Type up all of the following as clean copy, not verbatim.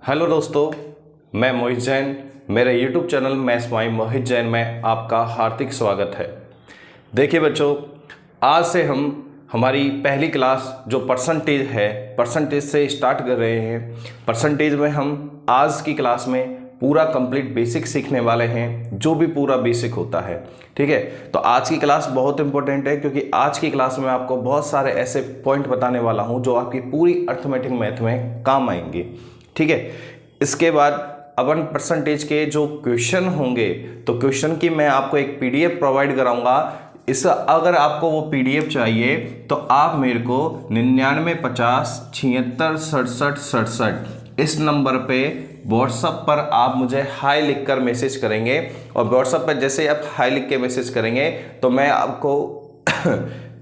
Hello दोस्तों, मैं मोहित जैन। मेरे यूट्यूब चैनल मैथ्स माई मोहित जैन में आपका हार्दिक स्वागत है। देखिए बच्चों, आज से हम हमारी पहली क्लास जो परसेंटेज से स्टार्ट कर रहे हैं। परसेंटेज में हम आज की क्लास में पूरा कंप्लीट बेसिक सीखने वाले हैं, जो भी पूरा बेसिक होता है। ठीक है, तो आज की क्लास बहुत इंपॉर्टेंट है क्योंकि आज की क्लास में आपको बहुत सारे ऐसे पॉइंट बताने वाला हूं जो आपकी पूरी अर्थमेटिक मैथ में काम आएंगे। ठीक है, इसके बाद अपन परसेंटेज के जो क्वेश्चन होंगे तो क्वेश्चन की मैं आपको एक पीडीएफ प्रोवाइड कराऊंगा। इस अगर आपको वो पीडीएफ चाहिए तो आप मेरे को 9950766767 इस नंबर पे व्हाट्सएप पर आप मुझे हाई लिखकर मैसेज करेंगे। और व्हाट्सएप पर जैसे आप हाई लिख के मैसेज करेंगे तो मैं आपको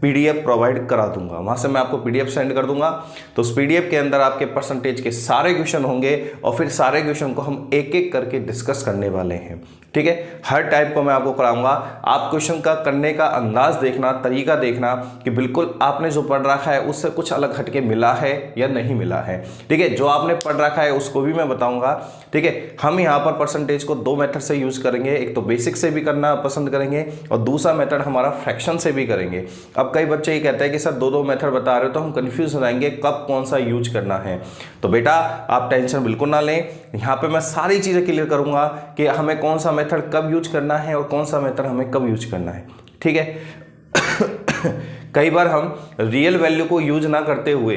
पीडीएफ प्रोवाइड करा दूंगा, वहां से मैं आपको पीडीएफ सेंड कर दूंगा। तो उस पीडीएफ के अंदर आपके परसेंटेज के सारे क्वेश्चन होंगे और फिर सारे क्वेश्चन को हम एक एक करके डिस्कस करने वाले हैं। ठीक है, हर टाइप को मैं आपको कराऊंगा। आप क्वेश्चन का करने का अंदाज देखना, तरीका देखना कि बिल्कुल आपने जो पढ़ रखा है उससे कुछ अलग हटके मिला है या नहीं मिला है। ठीक है, जो आपने पढ़ रखा है उसको भी मैं बताऊंगा। ठीक है, हम यहाँ पर परसेंटेज को दो मेथड से यूज करेंगे, एक तो बेसिक से भी करना पसंद करेंगे और दूसरा मेथड हमारा फ्रैक्शन से भी करेंगे। अब कई बच्चे ये कहते हैं कि सर दो मेथड बता रहे हो तो हम कंफ्यूज हो जाएंगे कब कौन सा यूज करना है। तो बेटा आप टेंशन बिल्कुल ना लें, यहाँ पे मैं सारी चीजें क्लियर करूंगा कि हमें कौन सा मेथड कब यूज करना है और कौन सा मेथड हमें कब यूज करना है। ठीक है, कई बार हम रियल वैल्यू को यूज ना करते हुए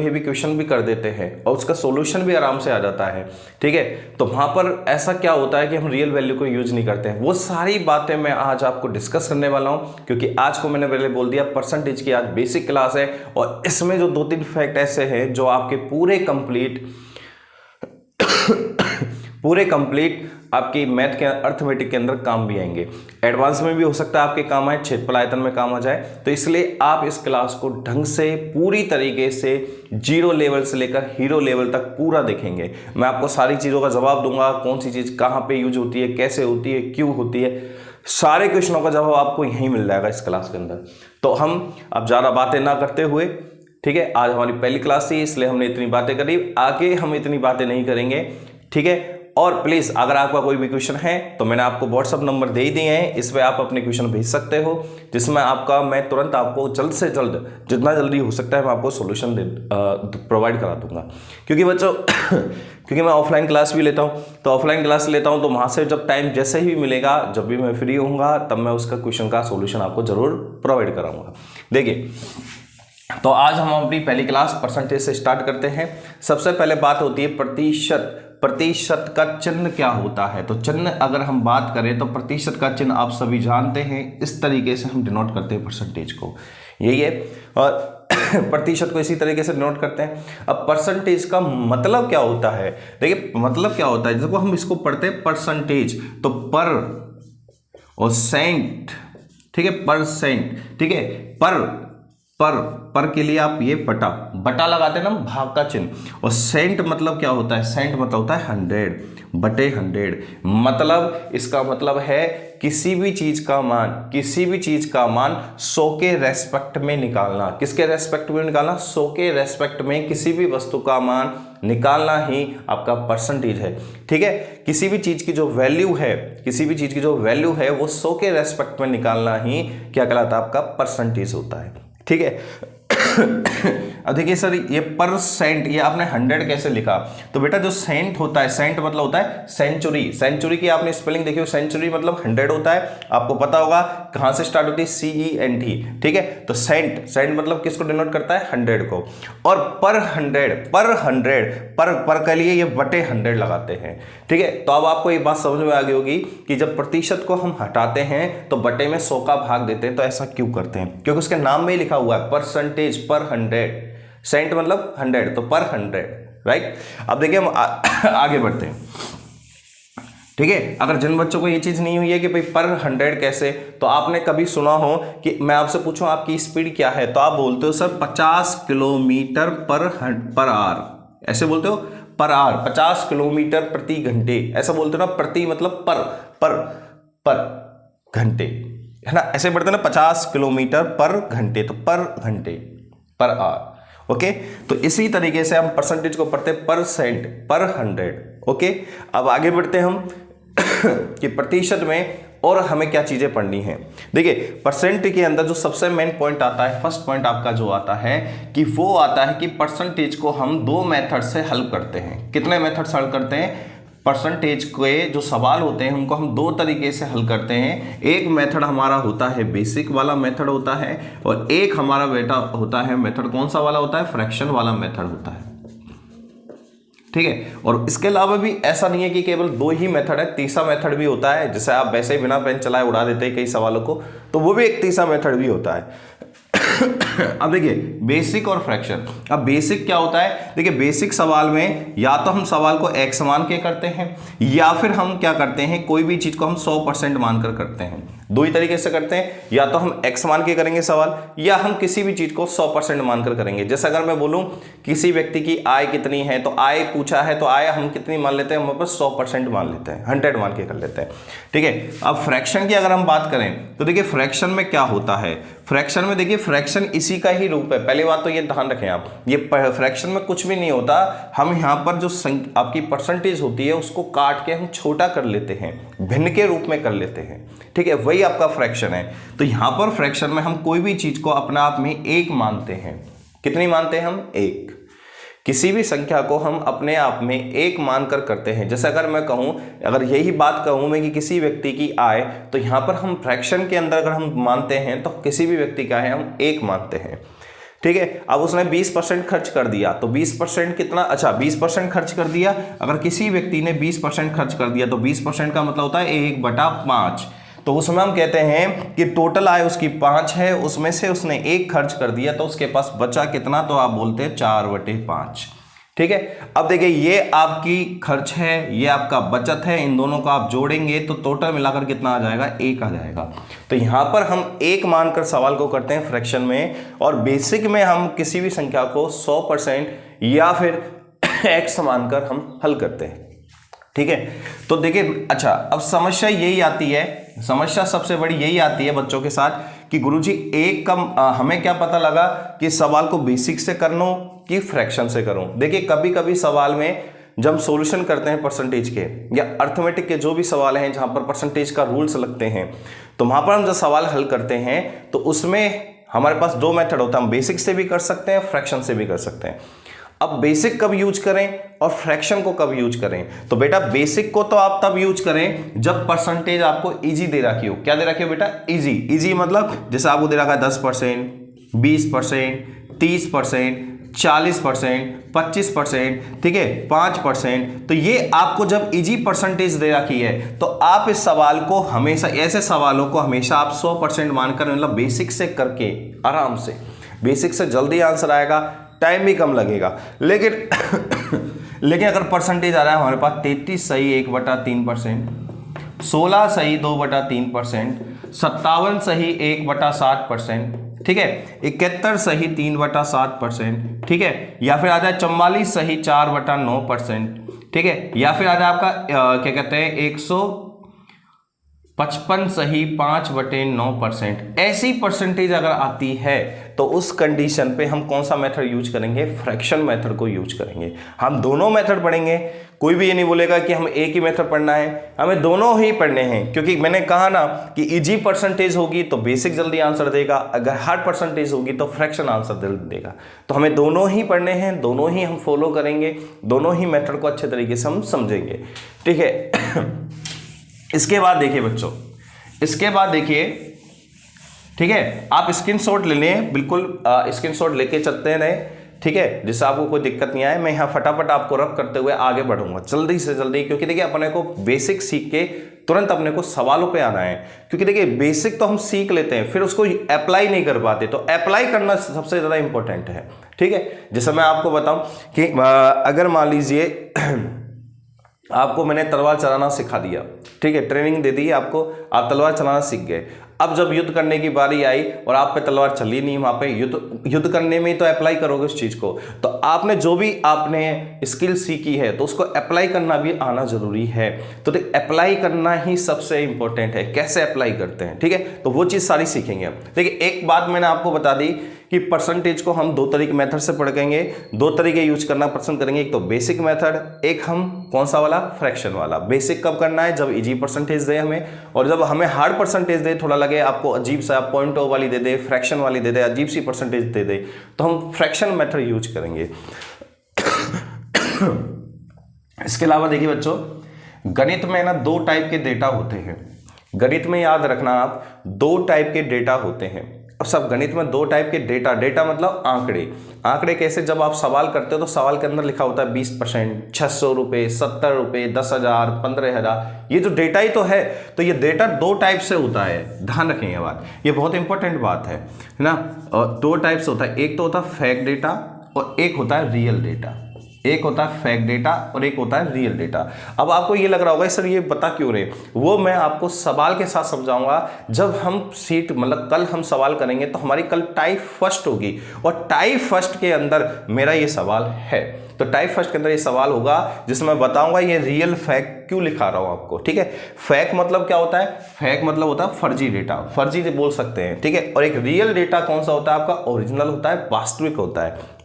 भी क्वेश्चन भी कर देते हैं और उसका सॉल्यूशन भी आराम से आ जाता है। ठीक है, तो वहां पर ऐसा क्या होता है कि हम रियल वैल्यू को यूज नहीं करते हैं। वो सारी बातें मैं आज आपको डिस्कस करने वाला हूं क्योंकि आज को मैंने पहले बोल दिया परसेंटेज की आज बेसिक क्लास है और इसमें जो दो तीन फैक्ट ऐसे हैं जो आपके पूरे कंप्लीट आपकी मैथ के अर्थमेटिक के अंदर काम भी आएंगे। एडवांस में भी हो सकता है आपके काम आए, क्षेत्रफल आयतन में काम आ जाए। तो इसलिए आप इस क्लास को ढंग से पूरी तरीके से जीरो लेवल से लेकर हीरो लेवल तक पूरा देखेंगे। मैं आपको सारी चीज़ों का जवाब दूंगा, कौन सी चीज़ कहाँ पे यूज होती है, कैसे होती है, क्यों होती है, सारे क्वेश्चनों का जवाब आपको यहीं मिल जाएगा इस क्लास के अंदर। तो हम अब ज़्यादा बातें ना करते हुए, ठीक है, आज हमारी पहली क्लास थी इसलिए हमने इतनी बातें करी, आगे हम इतनी बातें नहीं करेंगे। ठीक है, और प्लीज अगर आपका कोई भी क्वेश्चन है तो मैंने आपको व्हाट्सअप नंबर दे ही दिए हैं, इस पर आप अपने क्वेश्चन भेज सकते हो जिसमें मैं तुरंत आपको जल्द से जल्द जितना जल्दी हो सकता है मैं आपको सॉल्यूशन प्रोवाइड करा दूंगा। क्योंकि बच्चों क्योंकि मैं ऑफलाइन क्लास भी लेता हूं, तो ऑफलाइन क्लास लेता हूं तो वहां से जब टाइम जैसे ही मिलेगा, जब भी मैं फ्री होऊंगा तब मैं उसका क्वेश्चन का सोल्यूशन आपको जरूर प्रोवाइड कराऊंगा। देखिए, तो आज हम अपनी पहली क्लास परसेंटेज से स्टार्ट करते हैं। सबसे पहले बात होती है प्रतिशत का चिन्ह क्या होता है। तो चिन्ह अगर हम बात करें तो प्रतिशत का चिन्ह आप सभी जानते हैं, इस तरीके से हम डिनोट करते हैं परसेंटेज को, यही है। और प्रतिशत को इसी तरीके से डिनोट करते हैं। अब परसेंटेज का मतलब क्या होता है, देखिए मतलब क्या होता है, जब हम इसको पढ़ते हैं परसेंटेज तो पर और सेंट, ठीक है, परसेंट, ठीक है, पर के लिए आप ये बटा लगाते हैं ना, भाग का चिन्ह। और सेंट मतलब क्या होता है, सेंट मतलब होता है 100/100। मतलब इसका मतलब है किसी भी चीज का मान 100 के रेस्पेक्ट में निकालना। किसके रेस्पेक्ट में निकालना, 100 के रेस्पेक्ट में किसी भी वस्तु का मान निकालना ही आपका परसेंटेज है। ठीक है, किसी भी चीज की जो वैल्यू है वो 100 के रेस्पेक्ट में निकालना ही क्या कहलाता है, आपका परसेंटेज होता है। ठीक है, अब देखिए सर ये परसेंट, ये आपने 100 कैसे लिखा, तो बेटा जो सेंट होता है, सेंट मतलब होता है सेंचुरी की आपने स्पेलिंग देखी हो, सेंचुरी मतलब 100 होता है, आपको पता होगा कहां से स्टार्ट होती है, CENT। ठीक है, तो सेंट मतलब किसको डिनोट करता है, 100 को। और पर 100 के लिए ये बटे 100 लगाते हैं। ठीक है, तो अब आपको ये बात समझ में आ गई होगी कि जब प्रतिशत को हम हटाते हैं तो बटे में 100 का भाग देते हैं। तो ऐसा क्यों करते हैं, क्योंकि उसके नाम में ही लिखा हुआ है परसेंटेज पर 100, सेंट मतलब 100 तो पर 100, राइट। अब देखिए हम आगे बढ़ते हैं। ठीक है, अगर जिन बच्चों को ये चीज नहीं हुई है कि भाई पर 100 कैसे, तो आपने कभी सुना हो कि मैं आपसे पूछूं आपकी स्पीड क्या है, तो आप बोलते हो सर 50 किलोमीटर पर आवर, ऐसे बोलते हो, पर आवर 50 किलोमीटर प्रति घंटे, ऐसा बोलते हो ना। प्रति मतलब पर घंटे, है ना, ऐसे बढ़ते ना, 50 किलोमीटर पर घंटे, तो पर घंटे पर आवर। ओके, तो इसी तरीके से हम परसेंटेज को पढ़ते हैं परसेंट पर 100। ओके, अब आगे बढ़ते हैं हम कि प्रतिशत में और हमें क्या चीजें पढ़नी है। देखिए परसेंट के अंदर जो सबसे मेन पॉइंट आता है, फर्स्ट पॉइंट आपका जो आता है कि वो आता है कि परसेंटेज को हम 2 मेथड से हल करते हैं। कितने मेथड से हल करते हैं? परसेंटेज के जो सवाल होते हैं उनको हम 2 तरीके से हल करते हैं। एक मेथड हमारा होता है बेसिक वाला मेथड होता है, और एक हमारा बेटा होता है मेथड कौन सा वाला होता है? फ्रैक्शन वाला मेथड होता है। ठीक है, और इसके अलावा भी ऐसा नहीं है कि केवल 2 ही मेथड है, तीसरा मेथड भी होता है। जैसे आप वैसे ही बिना पेन चलाए उड़ा देते हैं कई सवालों को, तो वो भी एक तीसरा मेथड भी होता है। अब देखिए बेसिक और फ्रैक्शन। अब बेसिक क्या होता है? देखिए बेसिक सवाल में या तो हम सवाल को x मान के करते हैं, या फिर हम क्या करते हैं, कोई भी चीज को हम 100% मानकर करते हैं। 2 ही तरीके से करते हैं, या तो हम x मान के करेंगे सवाल, या हम किसी भी चीज को 100% मानकर करेंगे। जैसे अगर मैं बोलूं किसी व्यक्ति की आय कितनी है, तो आय पूछा है तो आय हम कितनी मान लेते हैं? हम पर 100% मान लेते हैं, 100 मान के कर लेते हैं। ठीक है, अब फ्रैक्शन की अगर हम बात करें तो देखिए फ्रैक्शन में क्या होता है? फ्रैक्शन में देखिए फ्रैक्शन इसी का ही रूप है। पहली बात तो ये ध्यान रखें आप, ये फ्रैक्शन में कुछ भी नहीं होता। हम यहाँ पर जो आपकी परसेंटेज होती है उसको काट के हम छोटा कर लेते हैं, भिन्न के रूप में कर लेते हैं। ठीक है, वही आपका फ्रैक्शन है। तो यहाँ पर फ्रैक्शन में हम कोई भी चीज को अपने आप में 1 मानते हैं। कितनी मानते हैं हम? 1। किसी भी संख्या को हम अपने आप में 1 मानकर करते हैं। जैसे अगर मैं कहूं, अगर यही बात कहूं मैं कि किसी व्यक्ति की आय, तो यहां पर हम फ्रैक्शन के अंदर अगर हम मानते हैं तो किसी भी व्यक्ति का है हम 1 मानते हैं। ठीक है, अब उसने 20% खर्च कर दिया, तो 20% कितना? अच्छा 20% खर्च कर दिया। अगर किसी व्यक्ति ने 20% खर्च कर दिया तो 20% का मतलब होता है 1/5। तो उसमें हम कहते हैं कि टोटल आय उसकी 5 है, उसमें से उसने 1 खर्च कर दिया, तो उसके पास बचा कितना? तो आप बोलते हैं 4/5। ठीक है, अब देखिए ये आपकी खर्च है, ये आपका बचत है, इन दोनों को आप जोड़ेंगे तो टोटल मिलाकर कितना आ जाएगा? 1 आ जाएगा। तो यहां पर हम 1 मानकर सवाल को करते हैं फ्रैक्शन में, और बेसिक में हम किसी भी संख्या को 100% या फिर x मानकर हम हल करते हैं। ठीक है, तो देखिए अच्छा अब समस्या यही आती है, समस्या सबसे बड़ी यही आती है बच्चों के साथ कि गुरुजी एक कम हमें क्या पता लगा कि सवाल को बेसिक से कर लूं कि फ्रैक्शन से करूं। देखिए कभी कभी सवाल में जब सॉल्यूशन करते हैं परसेंटेज के या अर्थमेटिक के जो भी सवाल हैं जहां पर परसेंटेज का रूल्स लगते हैं, तो वहां पर हम जब सवाल हल करते हैं तो उसमें हमारे पास 2 मेथड होता है। हम बेसिक से भी कर सकते हैं, फ्रैक्शन से भी कर सकते हैं। अब बेसिक कब यूज करें और फ्रैक्शन को कब यूज करें? तो बेटा बेसिक को तो आप तब यूज करें जब परसेंटेज आपको इजी दे रखी हो। क्या दे रखी हो बेटा? इजी। इजी मतलब जैसे आपको दे रखा है 10%, 20%, 30%, 40%, 25%, ठीक है, 5%। तो ये आपको जब इजी परसेंटेज दे रखी है तो आप इस सवाल को हमेशा, ऐसे सवालों को हमेशा आप 100% मानकर, मतलब बेसिक से करके आराम से, बेसिक से जल्दी आंसर आएगा, टाइम भी कम लगेगा। लेकिन अगर परसेंटेज आ रहा है हमारे पास 33 सही 1/3%, 16 सही 2/3%, 57 सही 1/60%, ठीक है, 71 सही 3/7%, ठीक है, या फिर आ जाए 44 सही 4/9%, ठीक है, या फिर आ जाए आपका क्या कहते हैं 155 सही 5/9%। ऐसी परसेंटेज अगर आती है तो उस कंडीशन पे हम कौन सा मेथड यूज करेंगे? फ्रैक्शन मेथड को यूज करेंगे। हम दोनों मेथड पढ़ेंगे, कोई भी ये नहीं बोलेगा कि हम एक ही मेथड पढ़ना है, हमें दोनों ही पढ़ने हैं। क्योंकि मैंने कहा ना कि इजी परसेंटेज होगी तो बेसिक जल्दी आंसर देगा, अगर हार्ड परसेंटेज होगी तो फ्रैक्शन आंसर जल्दी देगा। तो हमें दोनों ही पढ़ने हैं, दोनों ही हम फॉलो करेंगे, दोनों ही मेथड को अच्छे तरीके से हम समझेंगे। ठीक है, इसके बाद देखिए बच्चों, इसके बाद देखिए, ठीक है, आप स्क्रीनशॉट ले लें, बिल्कुल स्क्रीनशॉट लेके चलते रहे, ठीक है, जिससे आपको कोई दिक्कत नहीं आए। मैं यहाँ फटाफट आपको रब करते हुए आगे बढ़ूंगा जल्दी से जल्दी, क्योंकि देखिए अपने को बेसिक सीख के तुरंत अपने को सवालों पे आना है। क्योंकि देखिए बेसिक तो हम सीख लेते हैं, फिर उसको अप्लाई नहीं कर पाते, तो अप्लाई करना सबसे ज़्यादा इंपॉर्टेंट है। ठीक है, जैसे मैं आपको बताऊं कि अगर मान लीजिए आपको मैंने तलवार चलाना सिखा दिया, ठीक है, ट्रेनिंग दे दी आपको, आप तलवार चलाना सीख गए। अब जब युद्ध करने की बारी आई और आप पे तलवार चली नहीं, वहां पे युद्ध करने में तो अप्लाई करोगे उस चीज को, तो आपने जो भी आपने स्किल सीखी है तो उसको अप्लाई करना भी आना जरूरी है। तो अप्लाई करना ही सबसे इंपॉर्टेंट है, कैसे अप्लाई करते हैं, ठीक है, तो वो चीज सारी सीखेंगे हम। देखिए एक बात मैंने आपको बता दी कि परसेंटेज को हम दो तरीके मेथड से पढ़ेंगे, दो तरीके यूज करना पसंद करेंगे। एक तो बेसिक मेथड, एक हम कौन सा वाला, फ्रैक्शन वाला। बेसिक कब करना है, जब इजी परसेंटेज दे हमें, और जब हमें हार्ड परसेंटेज दे, थोड़ा लगे आपको अजीब सा, पॉइंट वाली दे दे, फ्रैक्शन वाली दे दे, अजीब सी परसेंटेज दे दे, तो हम फ्रैक्शन मेथड यूज करेंगे। इसके अलावा देखिए बच्चों, गणित में ना दो टाइप के डेटा होते हैं। गणित में याद रखना आप, दो टाइप के डेटा होते हैं। अब सब गणित में दो टाइप के डेटा, डेटा मतलब आंकड़े। आंकड़े कैसे, जब आप सवाल करते हो तो सवाल के अंदर लिखा होता है 20%, 600 रुपये, 70 रुपये, 10,000, 15,000, ये जो डेटा ही तो है। तो ये डेटा दो टाइप से होता है, ध्यान रखें ये बात, ये बहुत इंपॉर्टेंट बात है ना। और दो टाइप से होता है, एक तो होता है फैक्ट डेटा और एक होता है रियल डेटा। एक होता है फैक्ट डेटा और एक होता है रियल डेटा। अब आपको ये लग रहा होगा सर ये बता क्यों रहे, वो मैं आपको सवाल के साथ समझाऊंगा। जब हम सीट मतलब कल हम सवाल करेंगे तो हमारी कल टाइप फर्स्ट होगी, और टाइप फर्स्ट के अंदर मेरा ये सवाल है। तो टाइप फर्स्ट के अंदर ये सवाल होगा जिसमें मैं बताऊंगा ये रियल फैक्ट क्यों लिखा रहा हूं आपको, ठीक है। फैक्ट मतलब क्या होता है, फैक्ट मतलब होता है फर्जी डेटा, फर्जी बोल सकते हैं, ठीक है। और एक रियल डेटा कौन सा होता है आपका, ओरिजिनल होता है, वास्तविक होता है।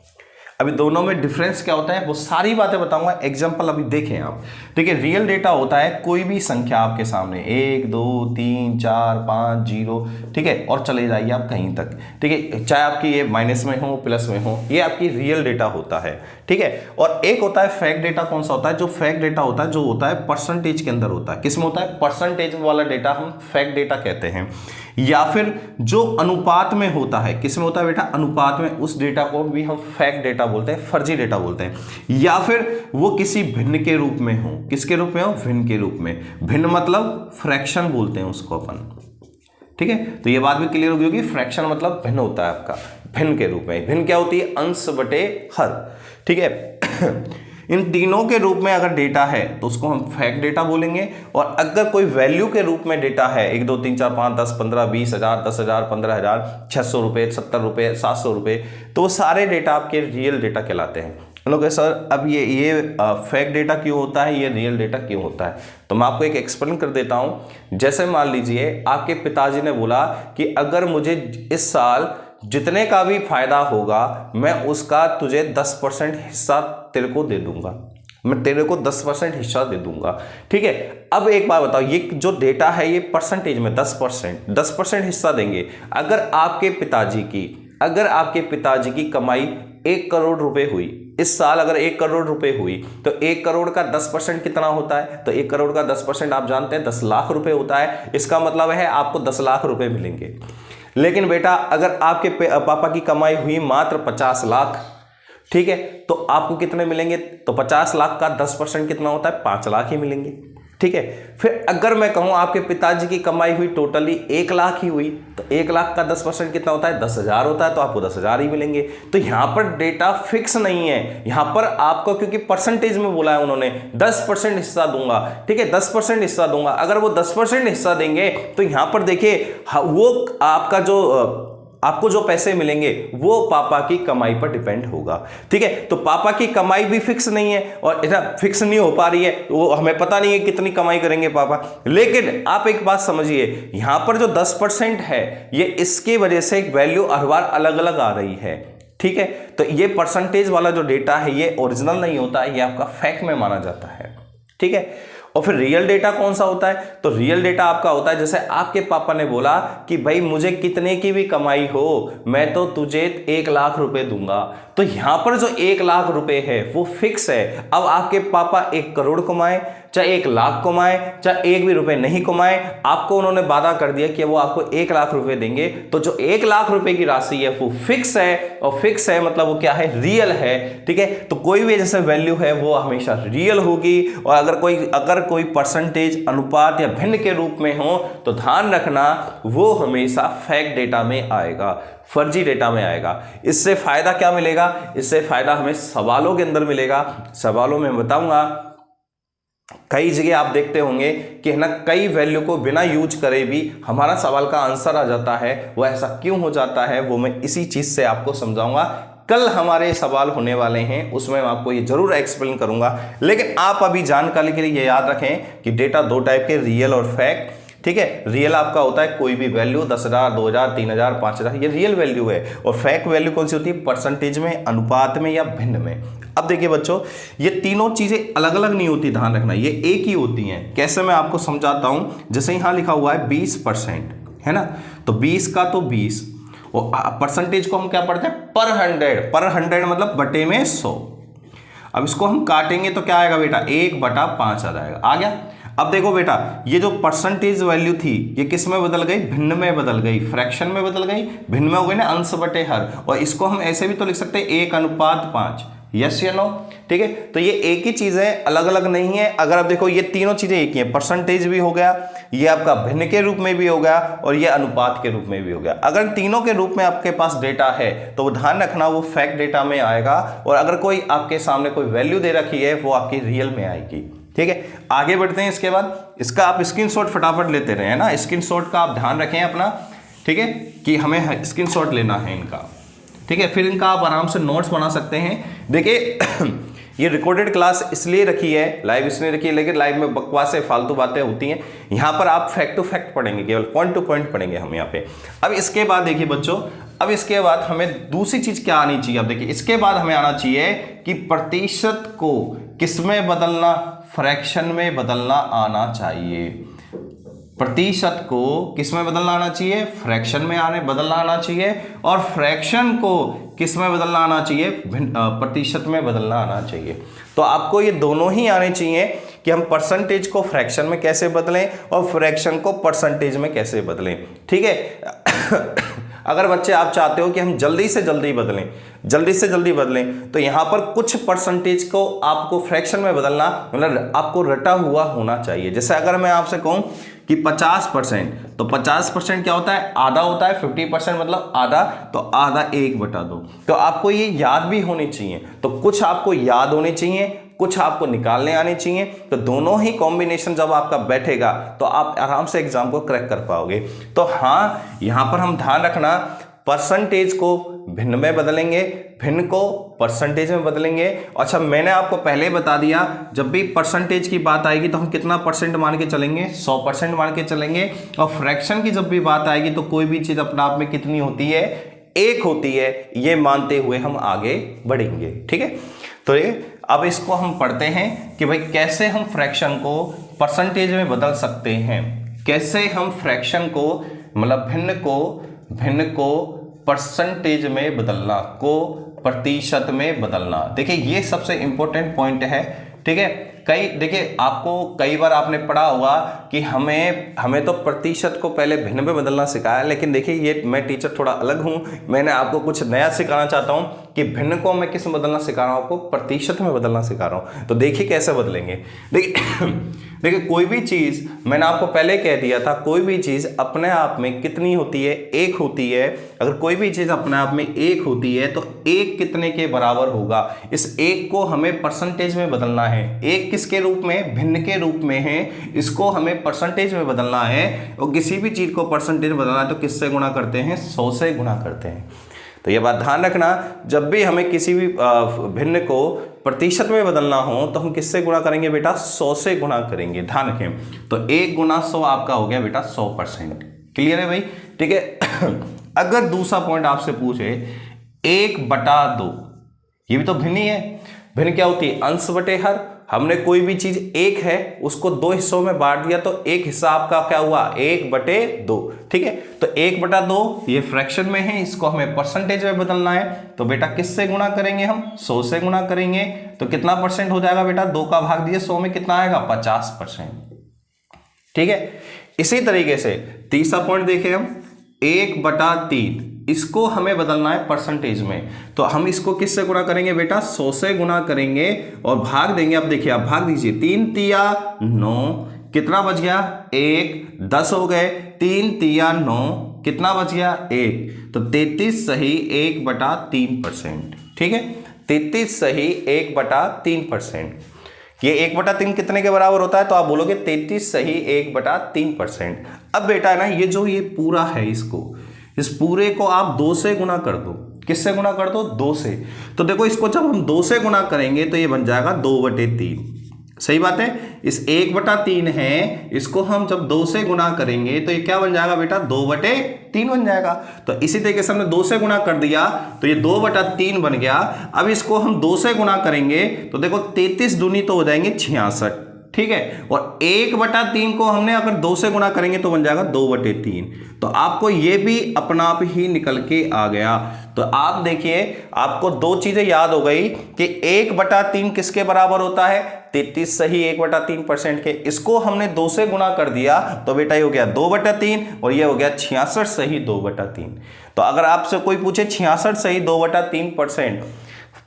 अभी दोनों में डिफरेंस क्या होता है वो सारी बातें बताऊंगा, एग्जांपल अभी देखें आप। देखिए रियल डेटा होता है कोई भी संख्या आपके सामने 1 2 3 4 5 0, ठीक है, और चले जाइए आप कहीं तक, ठीक है, चाहे आपकी ये माइनस में हो प्लस में हो, ये आपकी रियल डेटा होता है, ठीक है। और एक होता है फैक्ट डेटा, कौन सा होता है, जो फैक्ट डेटा होता है जो होता है परसेंटेज के अंदर होता है। किस में होता है, परसेंटेज वाला डेटा हम फैक्ट डेटा कहते हैं। या फिर जो अनुपात में होता है, किस में होता है बेटा, अनुपात में, उस डेटा को भी हम फैक्ट डेटा बोलते हैं, फर्जी डेटा बोलते हैं। या फिर वो किसी भिन्न के रूप में हो, किसके रूप में हो, भिन्न के रूप में। भिन्न मतलब फ्रैक्शन बोलते हैं उसको अपन, ठीक है। तो ये बात भी क्लियर होगी कि फ्रैक्शन मतलब भिन्न होता है आपका, भिन्न के रूप में। भिन्न क्या होती है, अंश बटे हर, ठीक है। इन तीनों के रूप में अगर डेटा है तो उसको हम फैक्ट डेटा बोलेंगे। और अगर कोई वैल्यू के रूप में डेटा है, 1 2 3 4 5 10 15 20,000, 10,000, 15,000, 600 रुपये, 70 रुपये, 700 रुपये, तो वो सारे डेटा आपके रियल डेटा कहलाते हैं। लोग सर अब ये फैक्ट डेटा क्यों होता है, ये रियल डेटा क्यों होता है, तो मैं आपको एक एक्सप्लेन कर देता हूँ। जैसे मान लीजिए आपके पिताजी ने बोला कि अगर मुझे इस साल जितने का भी फायदा होगा मैं उसका तुझे 10% हिस्सा तेरे को दे दूंगा, मैं तेरे को 10% हिस्सा दे दूंगा, ठीक है। अब एक बात बताओ, ये जो डेटा है ये परसेंटेज में 10% हिस्सा देंगे। अगर आपके पिताजी की कमाई 1 करोड़ रुपए हुई इस साल, अगर 1 करोड़ रुपए हुई तो 1 करोड़ का 10% कितना होता है, तो 1 करोड़ का 10% आप जानते हैं 10 लाख रुपए होता है। इसका मतलब है आपको 10 लाख रुपए मिलेंगे। लेकिन बेटा अगर आपके पापा की कमाई हुई मात्र 50 लाख, ठीक है, तो आपको कितने मिलेंगे, तो 50 लाख का 10% कितना होता है, 5 लाख ही मिलेंगे, ठीक है। फिर अगर मैं कहूं आपके पिताजी की कमाई हुई टोटली 1 लाख ही हुई, तो 1 लाख का 10% कितना होता है, 10,000 होता है, तो आपको 10,000 ही मिलेंगे। तो यहां पर डेटा फिक्स नहीं है, यहां पर आपको क्योंकि परसेंटेज में बोला है उन्होंने 10% हिस्सा दूंगा, ठीक है, 10% हिस्सा दूंगा। अगर वो 10% हिस्सा देंगे तो यहां पर देखिए वो आपको जो पैसे मिलेंगे वो पापा की कमाई पर डिपेंड होगा, ठीक है। तो पापा की कमाई भी फिक्स नहीं है और फिक्स नहीं हो पा रही है, वो हमें पता नहीं है कितनी कमाई करेंगे पापा। लेकिन आप एक बात समझिए, यहां पर जो 10% है ये इसकी वजह से एक वैल्यू हर बार अलग अलग आ रही है, ठीक है। तो ये परसेंटेज वाला जो डेटा है ये ओरिजिनल नहीं होता है, ये आपका फैक्ट में माना जाता है, ठीक है। और फिर रियल डेटा कौन सा होता है, तो रियल डेटा आपका होता है जैसे आपके पापा ने बोला कि भाई मुझे कितने की भी कमाई हो मैं तो तुझे 1 लाख रुपए दूंगा, तो यहां पर जो 1 लाख रुपए है वो फिक्स है। अब आपके पापा 1 करोड़ कमाए, चाहे 1 लाख कमाए, चाहे 1 भी रुपए नहीं कमाए, आपको उन्होंने वादा कर दिया कि वो आपको 1 लाख रुपए देंगे। तो जो 1 लाख रुपए की राशि है वो फिक्स है, और फिक्स है मतलब वो क्या है, रियल है, ठीक है। तो कोई भी जैसे वैल्यू है वो हमेशा रियल होगी। और अगर कोई परसेंटेज, अनुपात या भिन्न के रूप में हो तो ध्यान रखना वो हमेशा फैक्ट डेटा में आएगा, फर्जी डेटा में आएगा। इससे फायदा क्या मिलेगा, इससे फायदा हमें सवालों के अंदर मिलेगा। सवालों में बताऊंगा, कई जगह आप देखते होंगे कि है ना, कई वैल्यू को बिना यूज करे भी हमारा सवाल का आंसर आ जाता है। वो ऐसा क्यों हो जाता है वो मैं इसी चीज से आपको समझाऊंगा। कल हमारे सवाल होने वाले हैं उसमें मैं आपको ये जरूर एक्सप्लेन करूंगा। लेकिन आप अभी जानकारी के लिए ये याद रखें कि डेटा दो टाइप के, रियल और फैक्ट। ठीक है। रियल आपका होता है कोई भी वैल्यू, 10,000, 2,000, 3,000, 5,000, ये रियल वैल्यू है। और फैक्ट वैल्यू कौन सी होती है? परसेंटेज में, अनुपात में या भिन्न में। अब देखिए बच्चों, ये तीनों चीजें अलग अलग नहीं होती, ध्यान रखना, ये एक ही होती हैं। कैसे, मैं आपको समझाता हूं। जैसे यहां लिखा हुआ है 20%, है ना, तो 20 का तो 20, और परसेंटेज को हम क्या पढ़ते हैं? पर 100, पर 100 मतलब बटे में 100। अब इसको हम काटेंगे तो क्या आएगा बेटा? 1/5 आ जाएगा। आ गया। अब देखो बेटा, ये जो परसेंटेज वैल्यू थी ये किस में बदल गई? भिन्न में बदल गई, फ्रैक्शन में बदल गई, भिन्न में हो गई ना, अंश बटे हर। और इसको हम ऐसे भी तो लिख सकते हैं 1:5। यस या नो? ठीक है। तो ये एक ही चीज है, अलग अलग नहीं है। अगर आप देखो, ये तीनों चीजें एक ही है, परसेंटेज भी हो गया, ये आपका भिन्न के रूप में भी हो गया, और ये अनुपात के रूप में भी हो गया। अगर तीनों के रूप में आपके पास डेटा है तो ध्यान रखना वो फैक्ट डेटा में आएगा, और अगर कोई आपके सामने कोई वैल्यू दे रखी है वो आपकी रियल में आएगी। ठीक है, आगे बढ़ते हैं। इसके बाद इसका आप स्क्रीनशॉट फटाफट लेते रहे, है ना, स्क्रीनशॉट का आप ध्यान रखें अपना, ठीक है, कि हमें स्क्रीनशॉट लेना है इनका। ठीक है, फिर इनका आप आराम से नोट्स बना सकते हैं। देखिए ये रिकॉर्डेड क्लास इसलिए रखी है, लाइव इसलिए रखी है, लेकिन लाइव में बकवास है, फालतू बातें होती हैं। यहाँ पर आप फैक्ट टू फैक्ट पढ़ेंगे, केवल पॉइंट टू पॉइंट पढ़ेंगे हम यहाँ पे। अब इसके बाद देखिए बच्चों, अब इसके बाद हमें दूसरी चीज क्या आनी चाहिए? अब देखिए, इसके बाद हमें आना चाहिए कि प्रतिशत को किस में बदलना? फ्रैक्शन में बदलना आना चाहिए। प्रतिशत को किस में बदलना आना चाहिए? फ्रैक्शन में बदलना आना चाहिए। और फ्रैक्शन को किस में बदलना आना चाहिए? प्रतिशत में बदलना आना चाहिए। तो आपको ये दोनों ही आने चाहिए कि हम परसेंटेज को फ्रैक्शन में कैसे बदलें और फ्रैक्शन को परसेंटेज में कैसे बदलें। ठीक है। अगर बच्चे आप चाहते हो कि हम जल्दी से जल्दी बदलें, जल्दी से जल्दी बदलें, तो यहाँ पर कुछ परसेंटेज को आपको फ्रैक्शन में बदलना, मतलब आपको रटा हुआ होना चाहिए। जैसे अगर मैं आपसे कहूँ कि 50%, तो 50% क्या होता है? आधा होता है। 50% मतलब आधा, तो आधा 1/2। तो आपको ये याद भी होनी चाहिए। तो कुछ आपको याद होने चाहिए, कुछ आपको निकालने आने चाहिए। तो दोनों ही कॉम्बिनेशन जब आपका बैठेगा तो आप आराम से एग्जाम को क्रैक कर पाओगे। तो हाँ, यहाँ पर हम ध्यान रखना, परसेंटेज को भिन्न में बदलेंगे, भिन्न को परसेंटेज में बदलेंगे। अच्छा, मैंने आपको पहले बता दिया, जब भी परसेंटेज की बात आएगी तो हम कितना परसेंट मान के चलेंगे? 100% मान के चलेंगे। और फ्रैक्शन की जब भी बात आएगी तो कोई भी चीज अपने आप में कितनी होती है? एक होती है। ये मानते हुए हम आगे बढ़ेंगे। ठीक है, तो ये अब इसको हम पढ़ते हैं कि भाई कैसे हम फ्रैक्शन को परसेंटेज में बदल सकते हैं। कैसे हम फ्रैक्शन को, मतलब भिन्न को परसेंटेज में बदलना, को प्रतिशत में बदलना। देखिए ये सबसे इंपॉर्टेंट पॉइंट है। ठीक है, देखिए आपको कई बार आपने पढ़ा होगा कि हमें तो प्रतिशत को पहले भिन्न में बदलना सिखाया, लेकिन देखिए ये मैं टीचर थोड़ा अलग हूं, मैंने आपको कुछ नया सिखाना चाहता हूं कि भिन्न को मैं किस में बदलना सिखा रहा हूं? आपको प्रतिशत में बदलना सिखा रहा हूं। तो देखिए कैसे बदलेंगे। देखिए कोई भी चीज, मैंने आपको पहले कह दिया था, कोई भी चीज अपने आप में कितनी होती है? एक होती है। अगर कोई भी चीज अपने आप में एक होती है तो एक कितने के बराबर होगा? इस एक को हमें परसेंटेज में बदलना है। एक किसके रूप में? भिन्न के रूप में है। इसको हमें परसेंटेज में बदलना है। और किसी भी चीज को परसेंटेज में बदलना है तो किससे गुणा करते हैं? 100 से गुणा करते हैं। तो ये बात ध्यान रखना, जब भी हमें किसी भी भिन्न को प्रतिशत में बदलना हो तो हम किससे गुणा करेंगे बेटा? 100 से गुणा करेंगे। ध्यान रखें, तो 1 × 100 आपका हो गया बेटा 100%। क्लियर है भाई? ठीक है। अगर दूसरा पॉइंट आपसे पूछे 1/2, ये भी तो भिन्न ही है। भिन्न क्या होती है? अंश बटे हर। हमने कोई भी चीज एक है उसको 2 हिस्सों में बांट दिया, तो एक हिस्सा आपका क्या हुआ? 1/2। ठीक है, तो 1/2 ये फ्रैक्शन में है, इसको हमें परसेंटेज में बदलना है। तो बेटा किससे गुणा करेंगे? हम 100 से गुणा करेंगे। तो कितना परसेंट हो जाएगा बेटा? 2 का भाग दिए 100 में, कितना आएगा? 50%। ठीक है, इसी तरीके से तीसरा पॉइंट देखें हम, 1/3, इसको हमें बदलना है परसेंटेज में। तो हम इसको किससे गुणा करेंगे बेटा? 100 से गुणा करेंगे और भाग देंगे। अब देखिए, आप भाग दीजिए, 3 तिया 9, कितना बच गया? 1, 10 हो गए, 3 तिया 9, कितना बच गया? 1। तो 33 सही 1/3%। ठीक है, 33 सही 1/3%। ये 1/3 कितने के बराबर होता है? तो आप बोलोगे 33 सही 1/3%। अब बेटा है ना, ये जो ये पूरा है, इस पूरे को आप 2 से गुणा कर दो। किससे गुणा कर दो? 2 से। तो देखो, इसको जब हम 2 से गुणा करेंगे तो ये बन जाएगा 2/3। सही बात है। इस 1/3 है, इसको हम जब 2 से गुना करेंगे तो ये क्या बन जाएगा बेटा, 2/3 बन जाएगा। तो इसी तरीके से हमने 2 से गुना कर दिया तो ये 2/3 बन गया। अब इसको हम 2 से गुना करेंगे तो देखो 33 दूनी तो हो जाएंगे 66, ठीक है। और 1/3 को हमने अगर 2 से गुना करेंगे तो बन जाएगा 2/3। तो आपको ये भी अपना आप ही निकल के आ गया। तो आप देखिए, आपको दो चीजें याद हो गई कि 1/3 किसके बराबर होता है, 33 सही 1/3% के। इसको हमने 2 से गुना कर दिया तो बेटा ये हो गया 2/3 और ये हो गया 66 सही 2/3। तो अगर आपसे कोई पूछे 66 सही 2/3%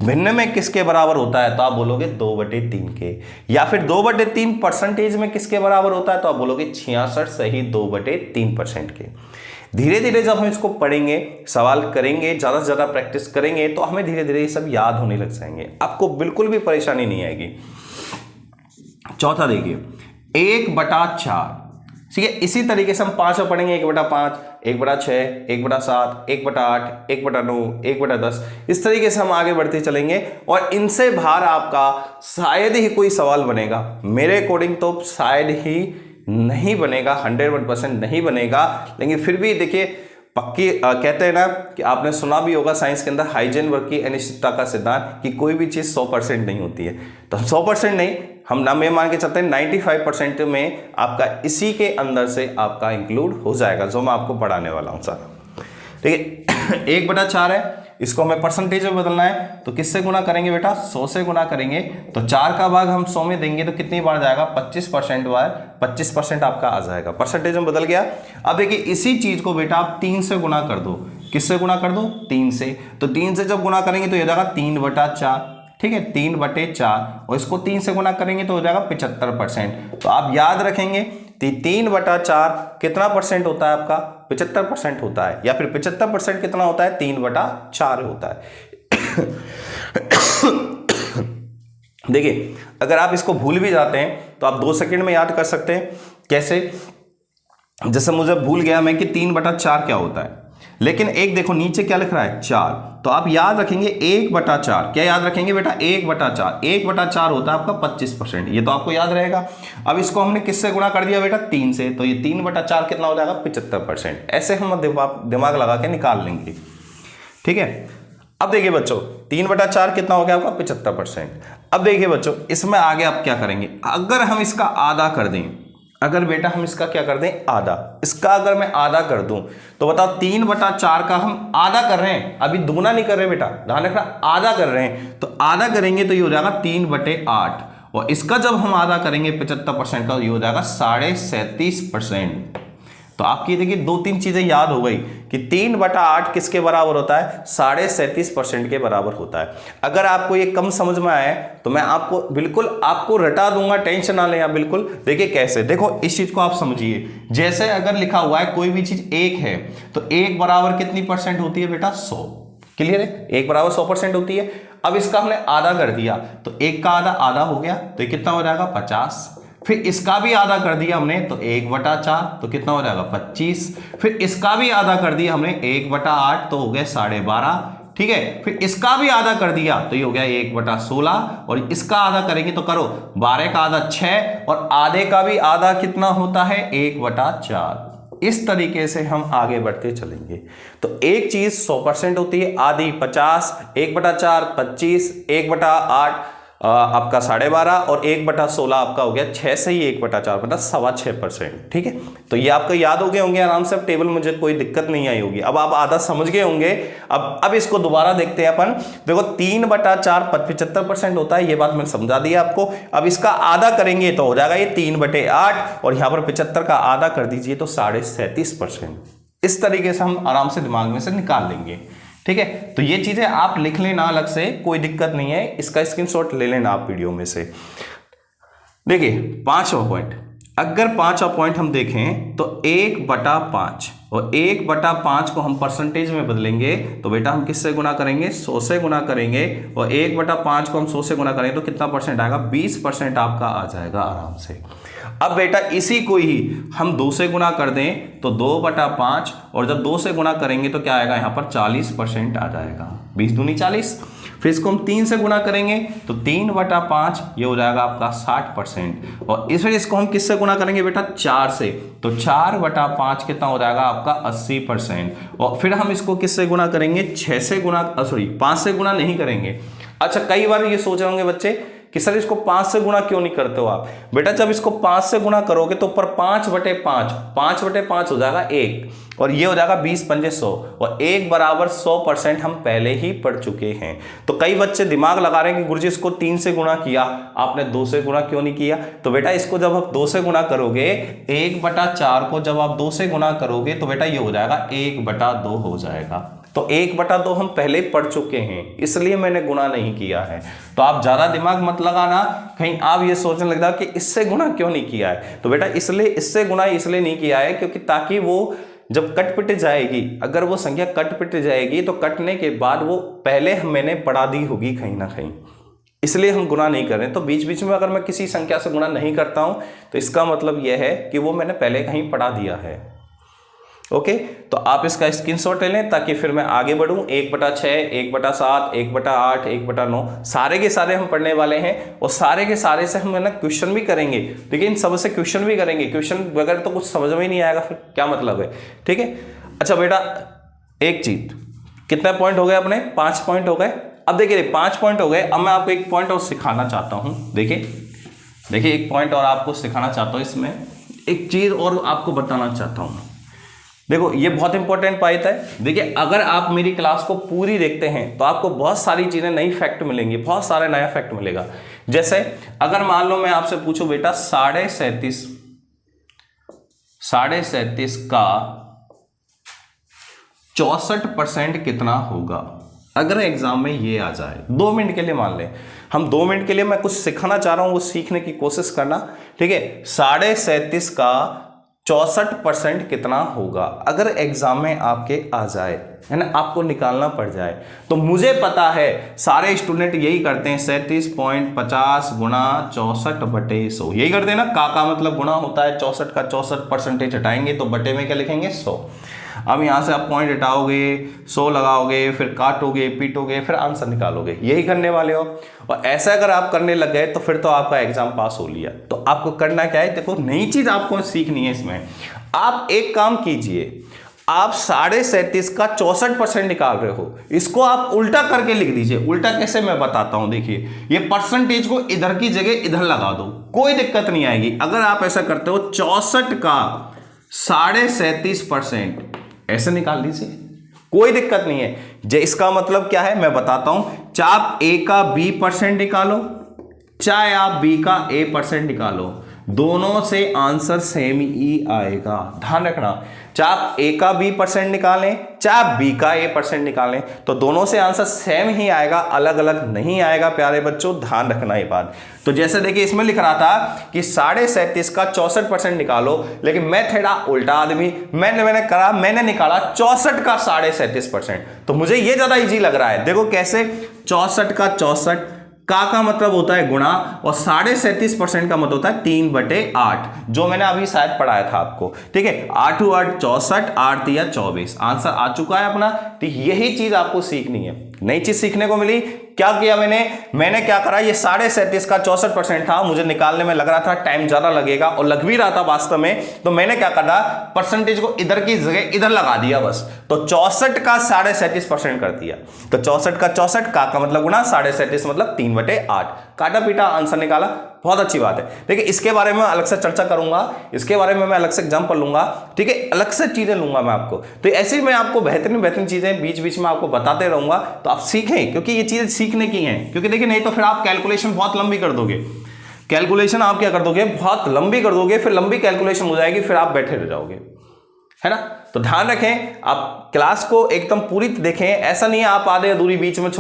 भिन्न में किसके बराबर होता है तो आप बोलोगे 2/3 के। या फिर 2/3 परसेंटेज में किसके बराबर होता है तो आप बोलोगे 66 सही 2/3% के। धीरे धीरे जब हम इसको पढ़ेंगे, सवाल करेंगे, ज़्यादा से ज़्यादा प्रैक्टिस करेंगे तो हमें धीरे धीरे ये सब याद होने लग जाएंगे, आपको बिल्कुल भी परेशानी नहीं आएगी। चौथा देखिए 1/4, ठीक है। इसी तरीके से हम 5 में पढ़ेंगे 1/5, 1/6, 1/7, 1/8, 1/9, 1/10। इस तरीके से हम आगे बढ़ते चलेंगे और इनसे बाहर आपका शायद ही कोई सवाल बनेगा। मेरे अकॉर्डिंग तो शायद ही नहीं बनेगा, 101% नहीं बनेगा। लेकिन फिर भी देखिए पक्की कहते हैं ना कि आपने सुना भी होगा साइंस के अंदर हाइजेनबर्ग की अनिश्चितता का सिद्धांत कि कोई भी चीज़ 100% नहीं होती है। तो 100% नहीं, हम नाम ये मान के चलते हैं 95% में आपका इसी के अंदर से आपका इंक्लूड हो जाएगा जो मैं आपको पढ़ाने वाला हूँ सर, ठीक है। 1/4 है, इसको हमें परसेंटेज में बदलना है तो किससे गुना करेंगे बेटा, 100 से गुना करेंगे। तो 4 का भाग हम 100 में देंगे तो कितनी बार जाएगा, 25% बार 25% आपका आ जाएगा, परसेंटेज में बदल गया। अब देखिए इसी चीज को बेटा आप 3 से गुना कर दो, किससे गुना कर दो, 3 से। तो 3 से जब गुना करेंगे तो ये जाएगा 3/4, ठीक है, 3/4 और इसको 3 से गुना करेंगे तो हो जाएगा 75%। तो आप याद रखेंगे 3/4 कितना परसेंट होता है आपका, 75% होता है। या फिर 75% कितना होता है, 3/4 होता है। देखिए अगर आप इसको भूल भी जाते हैं तो आप 2 सेकंड में याद कर सकते हैं। कैसे, जैसे मुझे भूल गया मैं कि 3/4 क्या होता है, लेकिन एक देखो नीचे क्या लिख रहा है 4, तो आप याद रखेंगे 1/4। क्या याद रखेंगे बेटा, 1/4। 1/4 होता है आपका 25%, ये तो आपको याद रहेगा। अब इसको हमने किससे गुणा कर दिया बेटा, 3 से, तो ये 3/4 कितना हो जाएगा, 75%। ऐसे हम दिमाग लगा के निकाल लेंगे, ठीक है। अब देखिए बच्चों 3/4 कितना हो गया आपका, 75%। अब देखिए बच्चों इसमें आगे आप क्या करेंगे, अगर हम इसका आधा कर दें, अगर बेटा हम इसका क्या कर दें, आधा, इसका अगर मैं आधा कर दूं तो बताओ 3/4 का हम आधा कर रहे हैं, अभी दुगना नहीं कर रहे बेटा, ध्यान रखना, आधा कर रहे हैं। तो आधा करेंगे तो ये हो जाएगा 3/8 और इसका जब हम आधा करेंगे 75% का, ये हो जाएगा 37.5%। तो आपकी देखिए 2-3 चीजें याद हो गई कि 3/8 किसके बराबर होता है, 37.5% के बराबर होता है। अगर आपको ये कम समझ में आए तो मैं आपको बिल्कुल आपको रटा दूंगा, टेंशन ना लें। बिल्कुल देखिए कैसे, देखो इस चीज को आप समझिए। जैसे अगर लिखा हुआ है कोई भी चीज 1 है तो 1 बराबर कितनी परसेंट होती है बेटा, 100। क्लियर है, 1 बराबर 100% होती है। अब इसका हमने आधा कर दिया तो 1 का आधा आधा हो गया, तो ये कितना हो जाएगा, 50। फिर इसका भी आधा कर दिया हमने तो 1/4, तो कितना हो जाएगा, 25। फिर इसका भी आधा कर दिया हमने 1/8, तो हो गया 12.5, ठीक है। फिर इसका भी आधा कर दिया तो ये हो गया 1/16 और इसका आधा करेंगे तो करो 12 का आधा 6 और आधे का भी आधा कितना होता है, 1/4। इस तरीके से हम आगे बढ़ते चलेंगे। तो एक चीज 100% होती है, आधी 50, 1/4 25, 1/8 आपका 12.5 और 1/16 आपका हो गया 6 से ही 1/4 मतलब 6.25%, ठीक है। तो ये आपको याद हो गए होंगे आराम से, अब टेबल मुझे कोई दिक्कत नहीं आई होगी। अब आप आधा समझ गए होंगे। अब इसको दोबारा देखते हैं अपन। देखो 3/4 75% होता है, ये बात मैंने समझा दी आपको। अब इसका आधा करेंगे तो हो जाएगा ये 3/8 और यहाँ पर 75 का आधा कर दीजिए तो 37.5%। इस तरीके से हम आराम से दिमाग में से निकाल लेंगे, ठीक है। तो ये चीजें आप लिख लेना अलग से, कोई दिक्कत नहीं है, इसका स्क्रीनशॉट ले लेना आप वीडियो में से। देखिए 5वां पॉइंट, अगर 5वां पॉइंट हम देखें तो 1/5 और 1/5 को हम परसेंटेज में बदलेंगे तो बेटा हम किससे गुना करेंगे, 100 से गुना करेंगे और 1/5 को हम 100 से गुना करेंगे तो कितना परसेंट आएगा, 20% आपका आ जाएगा आराम से। अब बेटा इसी को ही हम 2 से गुना कर दें तो 2/5 और जब 2 से गुना करेंगे तो क्या आएगा, यहाँ पर 40% आ जाएगा, 20 दूनी 40। फिर इसको हम 3 से गुना करेंगे तो 3/5 ये हो जाएगा आपका 60%। और फिर इसको हम किससे गुना करेंगे बेटा, 4 से, तो 4/5 कितना हो जाएगा आपका 80%। और फिर हम इसको किससे गुना करेंगे, 6 से गुना, सॉरी 5 से गुना नहीं करेंगे। अच्छा, कई बार ये सोच रहे होंगे बच्चे कि सर इसको 5 से गुना क्यों नहीं करते हो आप। बेटा जब इसको 5 से गुना करोगे तो ऊपर 5/5, 5/5 हो जाएगा 1, और ये हो जाएगा 20×5 100, और 1 बराबर 100% हम पहले ही पढ़ चुके हैं। तो कई बच्चे दिमाग लगा रहे हैं कि गुरुजी इसको 3 से गुना किया, आपने 2 से गुना क्यों नहीं किया। तो बेटा इसको जब आप 2 से गुना करोगे, 1/4 को जब आप 2 से गुना करोगे तो बेटा ये हो जाएगा 1/2 हो जाएगा। तो 1/2 हम पहले पढ़ चुके हैं, इसलिए मैंने गुना नहीं किया है। तो आप ज्यादा दिमाग मत लगाना, कहीं आप ये सोचने लग जाओ कि इससे गुना क्यों नहीं किया है। तो बेटा इसलिए इससे गुना इसलिए नहीं किया है क्योंकि ताकि वो जब कट पिट जाएगी, अगर वो संख्या कट पिट जाएगी तो कटने के बाद वो पहले मैंने पढ़ा दी होगी कहीं ना कहीं, इसलिए हम गुना नहीं कर रहे हैं। तो बीच बीच में अगर मैं किसी संख्या से गुना नहीं करता हूं तो इसका मतलब यह है कि वो मैंने पहले कहीं पढ़ा दिया है। ओके, तो आप इसका स्क्रीनशॉट ले लें ताकि फिर मैं आगे बढ़ूं। 1/6, 1/7, 1/8, 1/9 सारे के सारे हम पढ़ने वाले हैं, और सारे के सारे से हम है ना क्वेश्चन भी करेंगे। देखिए इन सब से क्वेश्चन भी करेंगे, क्वेश्चन वगैरह तो कुछ समझ में ही नहीं आएगा, फिर क्या मतलब है। ठीक है, अच्छा बेटा एक चीज, कितने पॉइंट हो गए अपने, 5 पॉइंट हो गए। अब देखिए 5 पॉइंट हो गए, अब मैं आपको एक पॉइंट और सिखाना चाहता हूं। देखिए एक पॉइंट और आपको सिखाना चाहता हूं, इसमें एक चीज और आपको बताना चाहता हूं। देखो ये बहुत इंपॉर्टेंट पॉइंट है। देखिए अगर आप मेरी क्लास को पूरी देखते हैं तो आपको बहुत सारी चीजें नई फैक्ट मिलेंगी, बहुत सारे नया फैक्ट मिलेगा। जैसे अगर मान लो मैं आपसे पूछूं बेटा 37.5 का 64% कितना होगा, अगर एग्जाम में ये आ जाए। 2 मिनट के लिए मान लें, हम 2 मिनट के लिए मैं कुछ सिखाना चाह रहा हूं, वो सीखने की कोशिश करना। ठीक है, 37.5 का 64% कितना होगा, अगर एग्जाम में आपके आ जाए, है ना, आपको निकालना पड़ जाए। तो मुझे पता है सारे स्टूडेंट यही करते हैं, 37.50 गुणा 64/100 यही करते हैं ना। का मतलब गुणा होता है 64 का 64% हटाएंगे तो बटे में क्या लिखेंगे 100। अब यहां से आप पॉइंट हटाओगे, 100 लगाओगे, फिर काटोगे पीटोगे, फिर आंसर निकालोगे, यही करने वाले हो। और ऐसा अगर आप करने लग गए तो फिर तो आपका एग्जाम पास हो लिया। तो आपको करना क्या है, देखो नई चीज आपको सीखनी है इसमें। आप एक काम कीजिए, आप 37.5 का 64% निकाल रहे हो, इसको आप उल्टा करके लिख दीजिए। उल्टा कैसे मैं बताता हूं, देखिए ये परसेंटेज को इधर की जगह इधर लगा दो, कोई दिक्कत नहीं आएगी। अगर आप ऐसा करते हो 64 का 37.5% ऐसे निकाल लीजिए, कोई दिक्कत नहीं है। इसका मतलब क्या है मैं बताता हूं, चाहे आप a का b% निकालो, चाहे आप b का a% निकालो, दोनों से आंसर सेम ही आएगा। ध्यान रखना, चाहे आप a का b% निकालें, चाहे आप b का a% निकालें, तो दोनों से आंसर सेम ही आएगा, अलग अलग नहीं आएगा। प्यारे बच्चों ध्यान रखना ये बात। तो जैसे देखिए इसमें लिख रहा था कि 37.5 का 64% निकालो, लेकिन मैं थोड़ा उल्टा आदमी, मैंने निकाला 64 का 37.5%। तो मुझे ये ज्यादा इजी लग रहा है। देखो कैसे, 64 का 64 का मतलब होता है गुणा, और 37.5% का मतलब होता है 3/8, जो मैंने अभी शायद पढ़ाया था आपको। ठीक है, 8 × 8 64, 8 × 3 24, आंसर आ चुका है अपना। तो यही चीज आपको सीखनी है, नई चीज सीखने को मिली। क्या किया मैंने क्या करा, ये 37.5 का 64% था, मुझे निकालने में लग रहा था टाइम ज्यादा लगेगा, और लग भी रहा था वास्तव में। तो मैंने क्या करा, परसेंटेज को इधर की जगह इधर लगा दिया बस, तो 64 का 37.5% कर दिया। तो 64 का 64 का मतलब गुणा 37.5 मतलब 3/8, काटा पीटा आंसर निकाला। बहुत अच्छी बात है। देखिए इसके बारे में अलग से चर्चा करूंगा, इसके बारे में मैं अलग से एग्जाम्पल लूंगा। ठीक है, अलग से चीजें लूंगा मैं आपको। तो ऐसे ही मैं आपको बेहतरीन चीजें बीच बीच में आपको बताते रहूंगा, तो आप सीखें, क्योंकि ये चीजें सीखने की हैं। क्योंकि देखिए नहीं तो फिर आप कैलकुलेशन बहुत लंबी कर दोगे, कैलकुलेशन आप क्या कर दोगे, बहुत लंबी कर दोगे, फिर लंबी कैलकुलेशन हो जाएगी, फिर आप बैठे रह जाओगे, है ना। तो ध्यान रखें, आप क्लास को एकदम पूरी देखें। ऐसा नहीं है आप आधे अधूरी बीच में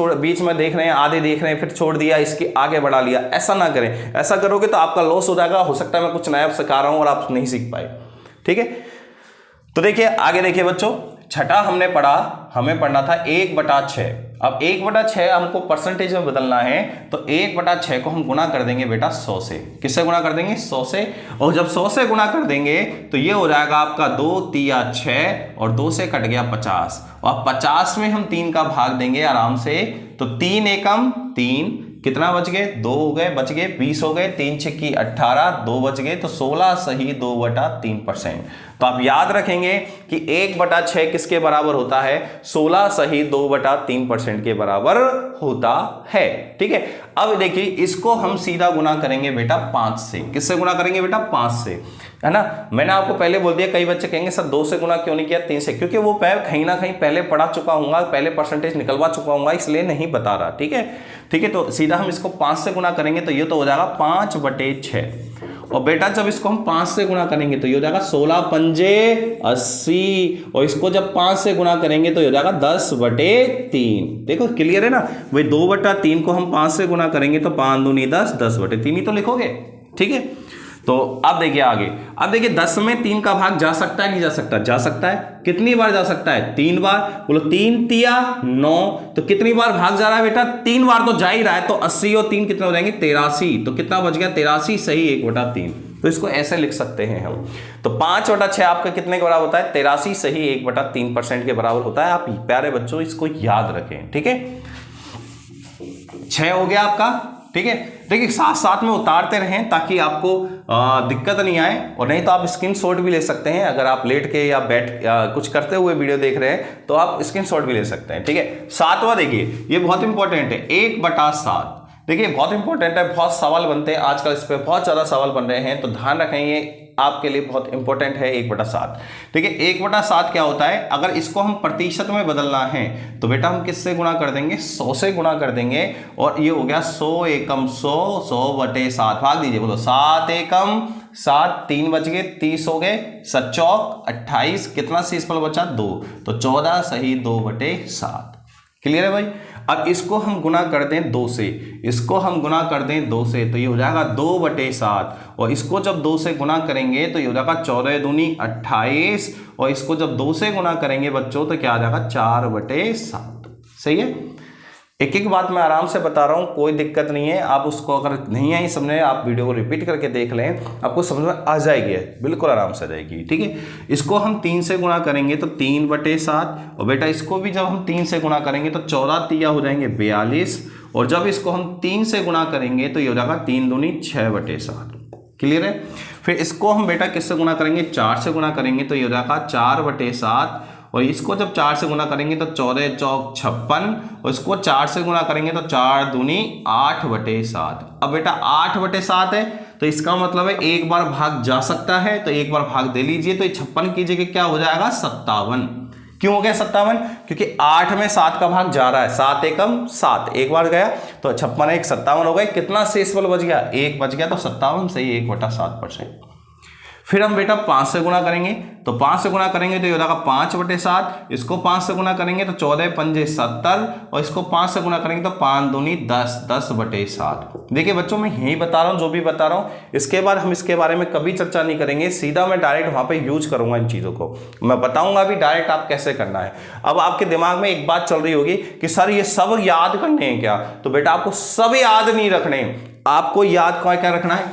देख रहे हैं, आधे देख रहे हैं, फिर छोड़ दिया, इसके आगे बढ़ा लिया, ऐसा ना करें। ऐसा करोगे तो आपका लॉस हो जाएगा। हो सकता है मैं कुछ नया सिखा रहा हूं और आप नहीं सीख पाए। ठीक है, तो देखिए आगे देखिए बच्चों, छठा हमने पढ़ा, हमें पढ़ना था 1/6। अब 1/6 हमको परसेंटेज में बदलना है, तो 1/6 को हम गुना कर देंगे बेटा 100 से। किससे गुना कर देंगे? 100 से। और जब 100 से गुना कर देंगे तो ये हो जाएगा आपका 2 तिया 6 और 2 से कट गया 50, और 50 में हम 3 का भाग देंगे आराम से, तो 3 एकम 3, कितना बच गए? 2 हो गए, बच गए 20 हो गए, 3 छक्की 18, 2 बच गए, तो 16 सही 2/3%। तो आप याद रखेंगे कि 1/6 किसके बराबर होता है? 16 सही 2/3% के बराबर होता है। ठीक है, अब देखिए इसको हम सीधा गुना करेंगे बेटा 5 से। किससे गुना करेंगे बेटा? 5 से, है ना। मैंने आपको पहले बोल दिया, कई बच्चे कहेंगे सर 2 से गुना क्यों नहीं किया 3 से, क्योंकि वो मैं कहीं ना कहीं पहले पढ़ा चुका हूँ, पहले परसेंटेज निकलवा चुका हूँ, इसलिए नहीं बता रहा। ठीक है, ठीक है, तो सीधा हम इसको 5 से गुना करेंगे तो ये तो हो जाएगा 5/6। और बेटा जब इसको हम 5 से गुना करेंगे तो ये हो जाएगा 16 पंजे 80, और इसको जब 5 से गुना करेंगे तो ये हो जाएगा 10/3। देखो क्लियर है ना भाई, 2/3 को हम 5 से गुना करेंगे तो 5 दूनी 10, 10/3 ही तो लिखोगे। ठीक है, तो अब देखिए आगे, अब देखिए 10 में 3 का भाग जा सकता है नहीं जा सकता? जा सकता है। कितनी बार जा सकता है? 3 बार। बोलो 3 तिया 9, तो कितनी बार भाग जा रहा है बेटा? 3 बार तो जा ही रहा है, तो 80 और 3 कितने हो जाएंगे? 83, तो कितना बच गया? 83 सही 1/3। तो इसको ऐसे लिख सकते हैं हम। तो 5/6 आपका कितने के बराबर होता है? 83 सही 1/3% के बराबर होता है। आप प्यारे बच्चों इसको याद रखें। ठीक है, 6 हो गया आपका। ठीक है, देखिए साथ साथ में उतारते रहें ताकि आपको दिक्कत नहीं आए, और नहीं तो आप स्क्रीनशॉट भी ले सकते हैं। अगर आप लेट के या बैठ कुछ करते हुए वीडियो देख रहे हैं तो आप स्क्रीनशॉट भी ले सकते हैं। ठीक है, 7वां देखिए, ये बहुत इंपॉर्टेंट है, 1/7। देखिए बहुत इंपॉर्टेंट है, बहुत सवाल बनते हैं आजकल, इस पर बहुत ज्यादा सवाल बन रहे हैं, तो ध्यान रखें ये आपके लिए बहुत इंपॉर्टेंट है 1/7। ठीक है, 1/7 क्या होता है? अगर इसको हम प्रतिशत में बदलना है तो बेटा हम किससे गुणा कर देंगे? 100 से गुणा कर देंगे, और ये हो गया 100 एकम 100, 100/7 भाग दीजिए। बोलो 7 एकम 7, 3 बच गए, 30 हो गए, 7 चौक 28, कितना शेषफल बचा? 2, तो 14 सही 2/7। क्लियर है भाई। अब इसको हम गुना कर दें 2 से, इसको हम गुना कर दें 2 से, तो ये हो जाएगा 2/7, और इसको जब 2 से गुना करेंगे तो ये हो जाएगा 14 दूनी 28, और इसको जब 2 से गुना करेंगे बच्चों तो क्या आ जाएगा? 4/7। सही है, एक एक बात मैं आराम से बता रहा हूँ, कोई दिक्कत नहीं है। आप उसको अगर नहीं आई समझे, आप वीडियो को रिपीट करके देख लें, आपको समझ में आ जाएगी, बिल्कुल आराम से आ जाएगी। ठीक है, इसको हम 3 से गुणा करेंगे तो 3/7, और बेटा इसको भी जब हम 3 से गुणा करेंगे तो 14 तिया हो जाएंगे 42, और जब इसको हम 3 से गुणा करेंगे तो ये हो जाएगा 3 दूनी 6/7। क्लियर है। फिर इसको हम बेटा किससे गुणा करेंगे? 4 से गुणा करेंगे तो ये हो जाएगा 4/7, और इसको जब 4 से गुना करेंगे तो 14 चौक 56, और इसको 4 से गुना करेंगे तो 4 दूनी 8/7। अब बेटा 8/7 है तो इसका मतलब है एक बार भाग जा सकता है, तो एक बार भाग दे लीजिए, तो ये 56 की जगह क्या हो जाएगा? 57। क्यों हो गया 57? क्योंकि 8 में 7 का भाग जा रहा है, 7 एकम 7, एक बार गया तो 56 1 57 हो गए। कितना शेषफल बच गया? 1 बच गया, तो 57 सही 1/7%। फिर हम बेटा 5 से गुणा करेंगे, तो 5 से गुणा करेंगे तो ये हो जाएगा 5/7, इसको 5 से गुणा करेंगे तो 14 पंजे 70, और इसको 5 से गुणा करेंगे तो 5 दूनी 10, 10/7। देखिए बच्चों मैं यही बता रहा हूँ, जो भी बता रहा हूँ, इसके बाद हम इसके बारे में कभी चर्चा नहीं करेंगे, सीधा मैं डायरेक्ट वहाँ पे यूज करूंगा इन चीज़ों को, मैं बताऊंगा भी डायरेक्ट आप कैसे करना है। अब आपके दिमाग में एक बात चल रही होगी कि सर ये सब याद करने हैं क्या? तो बेटा आपको सब याद नहीं रखने, आपको याद क्या रखना है?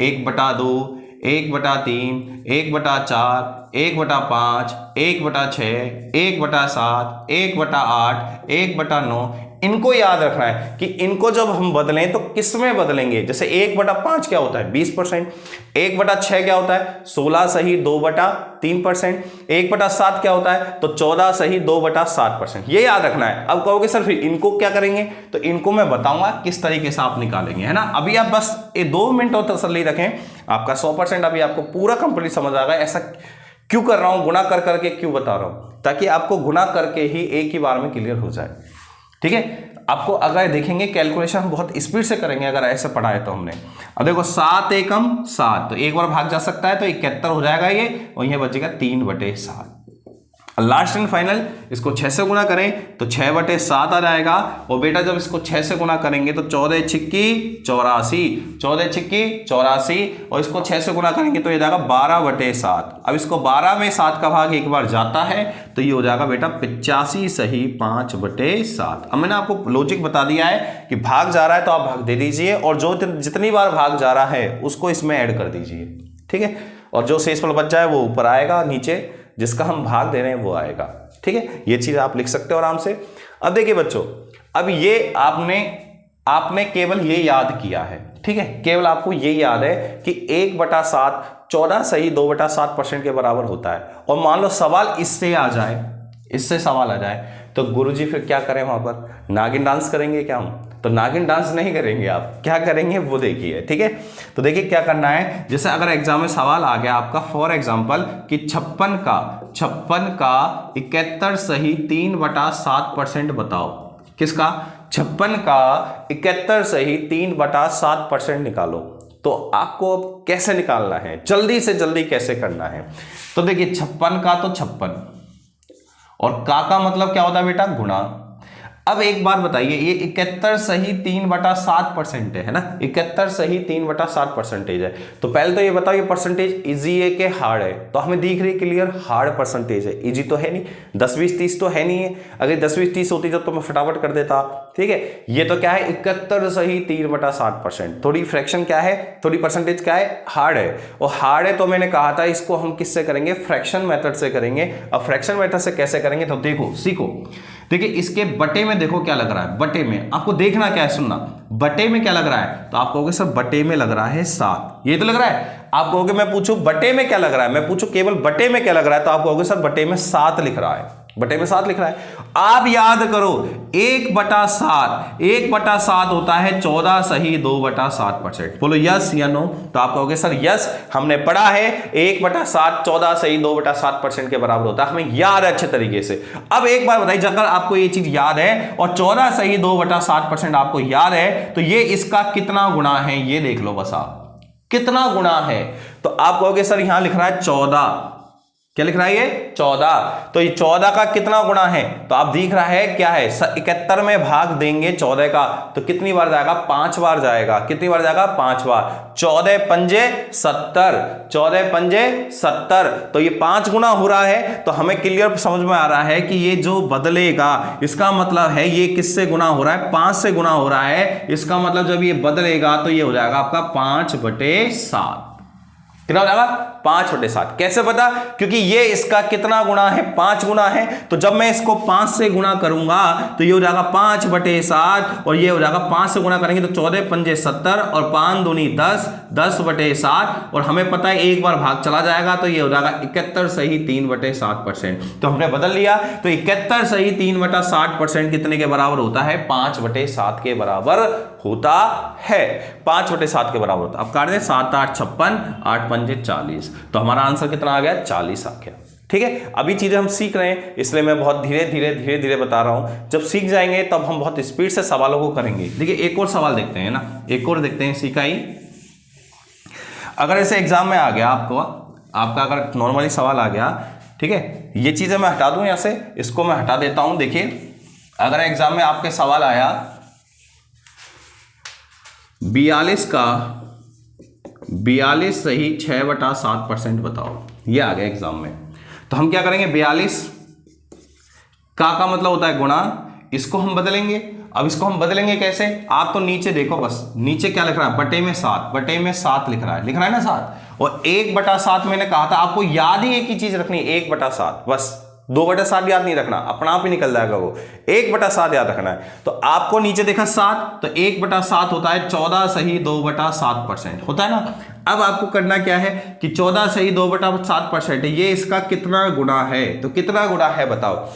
1/2, 1/3, 1/4, 1/5, 1/6, 1/7, 1/8, 1/9, इनको याद रखना है कि इनको जब हम बदलें तो किस में बदलेंगे। जैसे 1/5 क्या होता है? 20%। 1/6 क्या होता है? 16 सही 2/3%। 1/7 क्या होता है? तो 14 सही 2/7%। ये याद रखना है। अब कहोगे सर फिर इनको क्या करेंगे? तो इनको मैं बताऊंगा किस तरीके से आप निकालेंगे, है ना। अभी आप बस ये 2 मिनट और तसल्ली रखें, आपका 100% अभी आपको पूरा कंप्लीट समझ आ गया। ऐसा क्यों कर रहा हूं, गुना कर करके क्यों बता रहा हूं, ताकि आपको गुना करके ही एक ही बार में क्लियर हो जाए। ठीक है, आपको अगर देखेंगे कैलकुलेशन हम बहुत स्पीड से करेंगे अगर ऐसे पढ़ा है तो हमने। अब देखो 7 एकम 7, तो एक बार भाग जा सकता है तो 71 हो जाएगा ये, और यह बचेगा 3/7। लास्ट एंड फाइनल इसको 6 से गुना करें तो 6/7 आ जाएगा। और बेटा जब इसको 6 से गुना करेंगे तो 14 छिक्की 84, 14 छिक्की 84, और इसको 6 से गुना करेंगे तो ये जाएगा 12/7। अब इसको 12 में 7 का भाग एक बार जाता है तो ये हो जाएगा बेटा 85 सही 5/7। अब मैंने आपको लॉजिक बता दिया है कि भाग जा रहा है तो आप भाग दे दीजिए, और जो जितनी बार भाग जा रहा है उसको इसमें ऐड कर दीजिए, ठीक है। और जो शेषफल बच जाए वो ऊपर आएगा, नीचे जिसका हम भाग दे रहे हैं वो आएगा, ठीक है। ये चीज आप लिख सकते हो आराम से। अब देखिए बच्चों, अब ये आपने केवल ये याद किया है, ठीक है, केवल आपको ये याद है कि 1/7 14 सही 2/7% के बराबर होता है। और मान लो सवाल इससे आ जाए, इससे सवाल आ जाए तो गुरुजी फिर क्या करें, वहां पर नागिन डांस करेंगे क्या हम? तो नागिन डांस नहीं करेंगे, आप क्या करेंगे वो देखिए, ठीक है। तो देखिए क्या करना है, जैसे अगर एग्जाम में सवाल आ गया आपका फॉर एग्जांपल कि 56 का 71 सही 3/7% बताओ। किसका? 56 का 71 सही 3/7% निकालो। तो आपको अब कैसे निकालना है, जल्दी से जल्दी कैसे करना है? तो देखिए 56 का तो 56, और का मतलब क्या होता है बेटा? गुणा। अब एक बार बताइए, ये 71 सही 3/7% है ना, 71 सही 3/7% है। तो पहले तो ये बताओ ये परसेंटेज इजी है कि हार्ड है? तो हमें दिख रही क्लियर हार्ड परसेंटेज है, इजी तो है नहीं, 10 20 30 तो है नहीं है। अगर 10 20 30 होती तो मैं फटाफट कर देता, ठीक है। ये तो क्या है 71 सही 3/7%। थोड़ी फ्रैक्शन क्या है, थोड़ी परसेंटेज क्या है, हार्ड है। और हार्ड है तो मैंने कहा था इसको हम किससे करेंगे, फ्रैक्शन मेथड से करेंगे। अब फ्रैक्शन मेथड से कैसे करेंगे तो देखो सीखो। देखिए इसके बटे में देखो क्या लग रहा है, बटे में आपको देखना क्या है, सुनना, बटे में क्या लग रहा है? तो आप कहोगे सर बटे में लग रहा है 7, ये तो लग रहा है। आप कहोगे मैं पूछूं बटे में क्या लग रहा है, मैं पूछूं केवल बटे में क्या लग रहा है, तो आप कहोगे सर बटे में 7 लिख रहा है, बटे में 7 लिख रहा है। आप याद करो 1/7 होता है 14 सही 2/7%। बोलो यस या नो? तो आप कहोगे सर यस, हमने पढ़ा है 1/7 14 सही 2/7% के बराबर होता है, हमें याद है अच्छे तरीके से। अब एक बार बताइए, अगर आपको ये चीज याद है और 14 सही 2/7% आपको याद है तो ये इसका कितना गुणा है ये देख लो बस, आप कितना गुणा है। तो आप कहोगे सर यहां लिख रहा है 14, क्या लिख रहा है ये 14, तो ये 14 का कितना गुणा है? तो आप दिख रहा है क्या है, 71 में भाग देंगे 14 का तो कितनी बार जाएगा, 5 बार जाएगा। कितनी बार जाएगा, 5 बार। 14 पंजे 70, 14 पंजे 70, तो ये 5 गुना हो रहा है। तो हमें क्लियर समझ में आ रहा है कि ये जो बदलेगा इसका मतलब है ये किससे गुना हो रहा है, 5 से गुना हो रहा है। इसका मतलब जब ये बदलेगा तो ये हो जाएगा आपका 5/7। कितना हो जाएगा, 5/7। कैसे पता? क्योंकि ये इसका कितना गुणा है, 5 गुना है। तो जब मैं इसको 5 से गुणा करूंगा तो ये हो जाएगा 5/7, और ये हो जाएगा 5 से गुणा करेंगे तो 14 पंजे 70 और 5 दूनी 10, 10/7। और हमें पता है एक बार भाग चला जाएगा तो ये हो जाएगा 71 सही 3/7%। तो हमने बदल लिया, तो 71 सही 3/7% कितने के बराबर होता है, 5/7 के बराबर होता है, 5/7 के बराबर होता है। अब काट दें 7 8 56, 8 पंजे 40, तो हमारा आंसर कितना आ गया, 40 आ गया। ठीक है, अभी चीजें हम सीख रहे हैं इसलिए मैं बहुत धीरे धीरे बता रहा हूं। जब सीख जाएंगे तब हम बहुत स्पीड से सवालों को करेंगे। देखिए एक और सवाल देखते हैं ना, एक और देखते हैं, सीखा ही। अगर ऐसे एग्जाम में आ गया आपका अगर नॉर्मली सवाल आ गया, ठीक है, ये चीजें मैं हटा दूं यहां से, इसको मैं हटा देता हूं। देखिए अगर एग्जाम में आपके सवाल आया 42 सही 6/7% बताओ, ये आ गया एग्जाम में। तो हम क्या करेंगे, 42 का मतलब होता है गुणा, इसको हम बदलेंगे। अब इसको हम बदलेंगे कैसे, आप तो नीचे देखो, बस नीचे क्या लिख रहा है, बटे में 7 लिख रहा है ना 7। और 1/7 मैंने कहा था आपको याद ही एक ही चीज रखनी है, 1/7, बस 2/7 याद नहीं रखना, अपना आप ही निकल जाएगा वो, 1/7 याद रखना है। तो आपको नीचे देखा 7, तो 1/7 होता है 14 सही 2/7% होता है ना। अब आपको करना क्या है कि 14 सही 2/7% है, ये इसका कितना गुणा है, तो कितना गुणा है बताओ।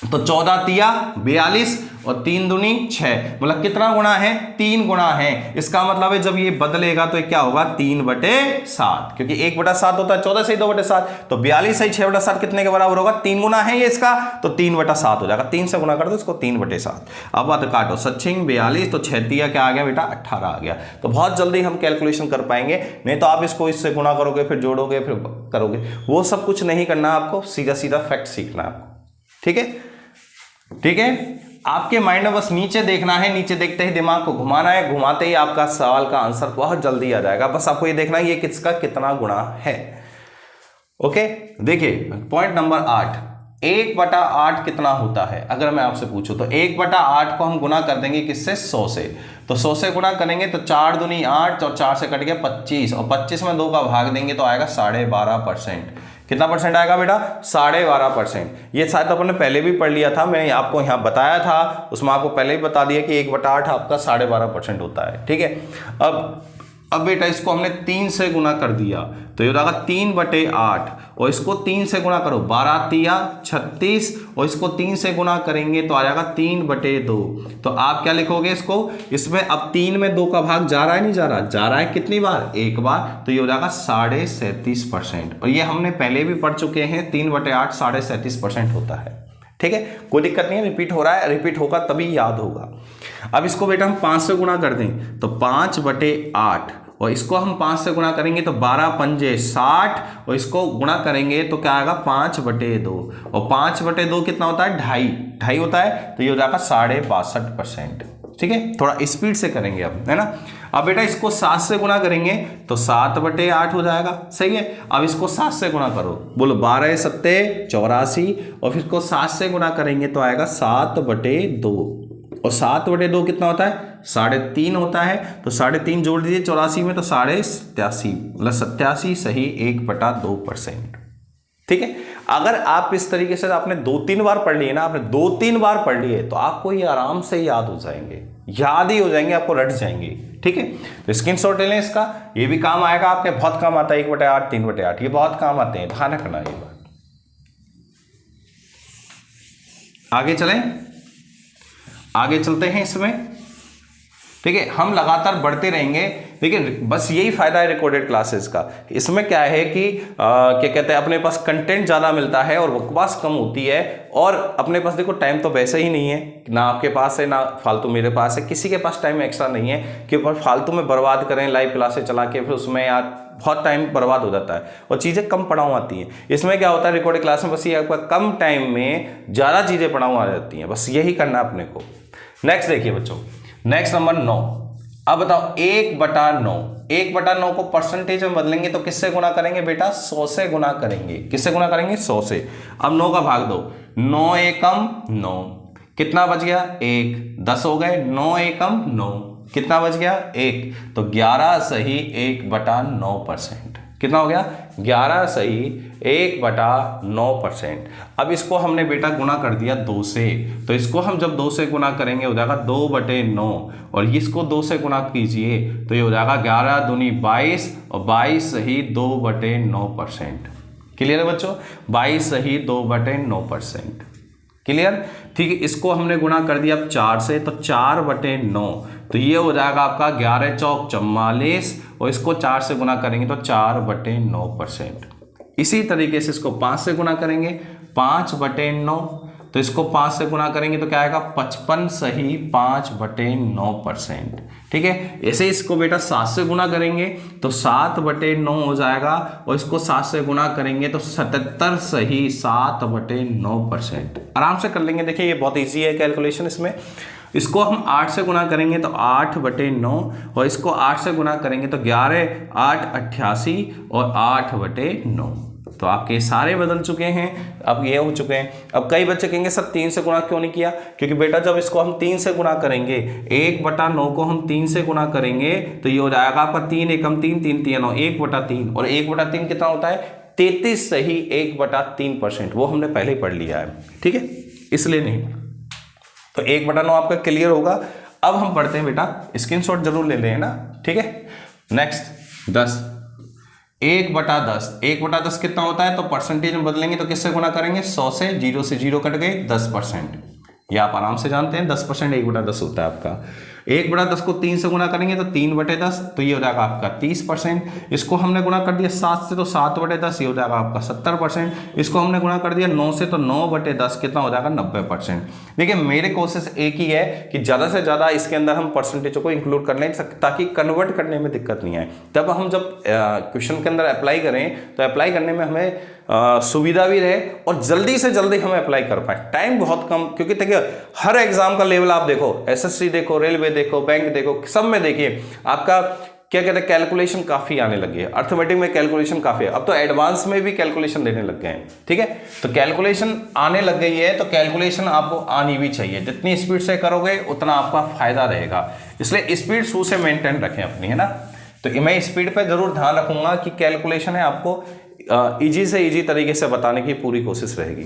तो 14 तिया 42 और 3 दूनी 6, मतलब कितना गुना है? 3 गुना है। इसका मतलब है जब ये बदलेगा तो ये क्या होगा? 3/7, क्योंकि 1/7 होता है 14 से 2/7, तो 42 से 6/7 कितने के बराबर होगा? 3 गुना है ये इसका, तो 3/7 हो जाएगा। 3 से गुना कर दो इसको, 3/7। अब बात काटो, 42 तो 6 तिया क्या आ गया बेटा? 18 आ गया। तो बहुत जल्दी हम कैलकुलेशन कर पाएंगे, नहीं तो आप इसको इससे गुना करोगे, फिर जोड़ोगे, फिर करोगे, वो सब कुछ नहीं करना आपको, सीधा सीधा फैक्ट सीखना है आपको। ठीक है, ठीक है। आपके माइंड में बस नीचे देखना है, नीचे देखते ही दिमाग को घुमाना है, घुमाते ही आपका सवाल का आंसर बहुत जल्दी आ जाएगा। बस आपको ये देखना है ये किसका कितना गुणा है। ओके, देखिए पॉइंट नंबर 8, 1/8 कितना होता है? अगर मैं आपसे पूछूं तो 1/8 को हम गुना कर देंगे किससे? 100 से। तो 100 से गुना करेंगे तो 4 दूनी 8 और 4 से कट गया 25, और 25 में 2 का भाग देंगे तो आएगा 12.5%। कितना परसेंट आएगा बेटा? 12.5%। ये शायद अपन ने पहले भी पढ़ लिया था, मैंने आपको यहाँ बताया था, उसमें आपको पहले भी बता दिया कि 1/8 आपका 12.5% होता है। ठीक है, अब बेटा इसको हमने 3 से गुना कर दिया तो ये हो जाएगा 3/8, और इसको 3 से गुना करो, 12 तिया 36, और इसको 3 से गुना करेंगे तो आ जाएगा 3/2। तो आप क्या लिखोगे इसको? इसमें अब 3 में 2 का भाग जा रहा है, नहीं जा रहा? जा रहा है कितनी बार? एक बार, तो ये हो जाएगा 37.5%। और ये हमने पहले भी पढ़ चुके हैं, 3/8 37.5% होता है। ठीक है, कोई दिक्कत नहीं है, रिपीट हो रहा है, रिपीट होगा तभी याद होगा। अब इसको बेटा हम 5 से गुना कर दें तो 5/8, और इसको हम 5 से गुना करेंगे तो 12 पंजे 60, और इसको गुणा करेंगे तो क्या आएगा? 5/2, और 5/2 कितना होता है? 2.5 होता है, तो ये हो जाएगा 62.5%। ठीक है, थोड़ा स्पीड से करेंगे अब, है ना। अब बेटा इसको 7 से गुना करेंगे तो 7/8 हो जाएगा। सही है, अब इसको 7 से गुना करो, बोलो 12 7 84, और फिर इसको 7 से गुना करेंगे तो आएगा 7/2, और 7/2 कितना होता है? 3.5 होता है, तो 3.5 जोड़ दीजिए 84 में तो 87.5, मतलब 87 सही 1/2%। ठीक है, अगर आप इस तरीके से आपने 2-3 बार पढ़ लिए ना, आपने 2-3 बार पढ़ लिए तो आपको ये आराम से याद हो जाएंगे, याद ही हो जाएंगे, आपको रट जाएंगे। ठीक है, तो स्क्रीनशॉट ले लें इसका, ये भी काम आएगा आपके, बहुत काम आता है। 1/8 3/8 ये बहुत काम आते हैं, ध्यान रखना ये बात। आगे चलें, आगे चलते हैं इसमें। ठीक है, हम लगातार बढ़ते रहेंगे, लेकिन बस यही फायदा है रिकॉर्डेड क्लासेस का। इसमें क्या है कि क्या कहते हैं, अपने पास कंटेंट ज़्यादा मिलता है और बकवास कम होती है, और अपने पास देखो टाइम तो वैसे ही नहीं है, ना आपके पास है ना फालतू मेरे पास है, किसी के पास टाइम एक्स्ट्रा नहीं है कि फालतू में बर्बाद करें लाइव क्लासेस चला के, फिर उसमें यार बहुत टाइम बर्बाद हो जाता है और चीज़ें कम पढ़ाऊ आती हैं। इसमें क्या होता है रिकॉर्डेड क्लास में, बस ये आपका कम टाइम में ज़्यादा चीज़ें पढ़ाऊ आ जाती हैं, बस यही करना अपने को। नेक्स्ट देखिए बच्चों, नेक्स्ट नंबर 9। अब बताओ 1/9, 1/9 को परसेंटेज में बदलेंगे तो किससे गुना करेंगे बेटा? 100 से गुना करेंगे। किससे गुना करेंगे? 100 से। अब 9 का भाग दो, 9 एकम 9, कितना बच गया? 1, 10 हो गए, 9 एकम 9, कितना बच गया? 1, तो 11 सही 1/9%। कितना हो गया? 11 सही 1/9%। अब इसको हमने बेटा गुना कर दिया 2 से, तो इसको हम जब 2 से गुना करेंगे हो जाएगा 2/9, और इसको 2 से गुना कीजिए तो ये हो जाएगा 11 दूनी 22, और 22 सही 2/9%। क्लियर है बच्चों? 22 सही 2/9%। क्लियर? ठीक है, इसको हमने गुना कर दिया अब 4 से, तो 4/9, तो ये हो जाएगा आपका 11 चौक 44, और इसको 4 से गुना करेंगे तो 4/9%। इसी तरीके से इसको 5 से गुना करेंगे, 5/9, तो इसको 5 से गुना करेंगे तो क्या आएगा? 55 सही 5/9%। ठीक है, ऐसे इसको बेटा 7 से गुना करेंगे तो 7/9 हो जाएगा, और इसको 7 से गुना करेंगे तो 77 सही 7/9%। आराम से कर लेंगे, देखिए ये बहुत ईजी है कैलकुलेशन। इसको हम 8 से गुना करेंगे तो 8/9, और इसको 8 से गुना करेंगे तो 11 8 88, और 8/9। तो आपके सारे बदल चुके हैं, अब ये हो चुके हैं। अब कई बच्चे कहेंगे सर 3 से गुना क्यों नहीं किया? क्योंकि बेटा जब इसको हम 3 से गुना करेंगे, 1/9 को हम 3 से गुना करेंगे तो ये हो जाएगा आपका 3 एकम 3, 3 3 9, 1/3, और 1/3 कितना होता है? 33 सही 1/3%। वो हमने पहले ही पढ़ लिया है। ठीक है, इसलिए नहीं, तो 1/9 आपका क्लियर होगा। अब हम पढ़ते हैं बेटा, स्क्रीनशॉट जरूर ले लें ना। ठीक है, नेक्स्ट 10। 1/10, 1/10 कितना होता है, तो परसेंटेज में बदलेंगे तो किससे गुना करेंगे, 100 से, 0 कट गए, 10%। ये आप आराम से जानते हैं 10% 1/10 होता है आपका। 1/10 को 3 से गुना करेंगे तो 3/10, तो ये हो जाएगा आपका 30%। इसको हमने गुना कर दिया 7 से तो 7/10, ये हो जाएगा आपका 70%। इसको हमने गुना कर दिया 9 से तो 9/10, कितना हो जाएगा 90%। देखिए मेरे कोशिश एक ही है कि ज़्यादा से ज़्यादा इसके अंदर हम परसेंटेजों को इंक्लूड कर लें ताकि कन्वर्ट करने में दिक्कत नहीं आए। तब हम जब क्वेश्चन के अंदर अप्लाई करें तो अप्लाई करने में हमें सुविधा भी रहे और जल्दी से जल्दी हम अप्लाई कर पाए। टाइम बहुत कम, क्योंकि देखिए हर एग्जाम का लेवल आप देखो, एसएससी देखो, रेलवे देखो, बैंक देखो, सब में देखिए आपका क्या कहते हैं कैलकुलेशन काफ़ी आने लगी है। अर्थमेटिक में कैलकुलेशन काफ़ी है, अब तो एडवांस में भी कैलकुलेशन देने लग गए हैं। ठीक है, तो कैलकुलेशन आने लग गई है, तो कैलकुलेशन आपको आनी भी चाहिए। जितनी स्पीड से करोगे उतना आपका फायदा रहेगा, इसलिए स्पीड शू से मेंटेन रखें अपनी, है ना। तो मैं स्पीड पर जरूर ध्यान रखूंगा कि कैलकुलेशन है आपको इजी से इजी तरीके से बताने की पूरी कोशिश रहेगी।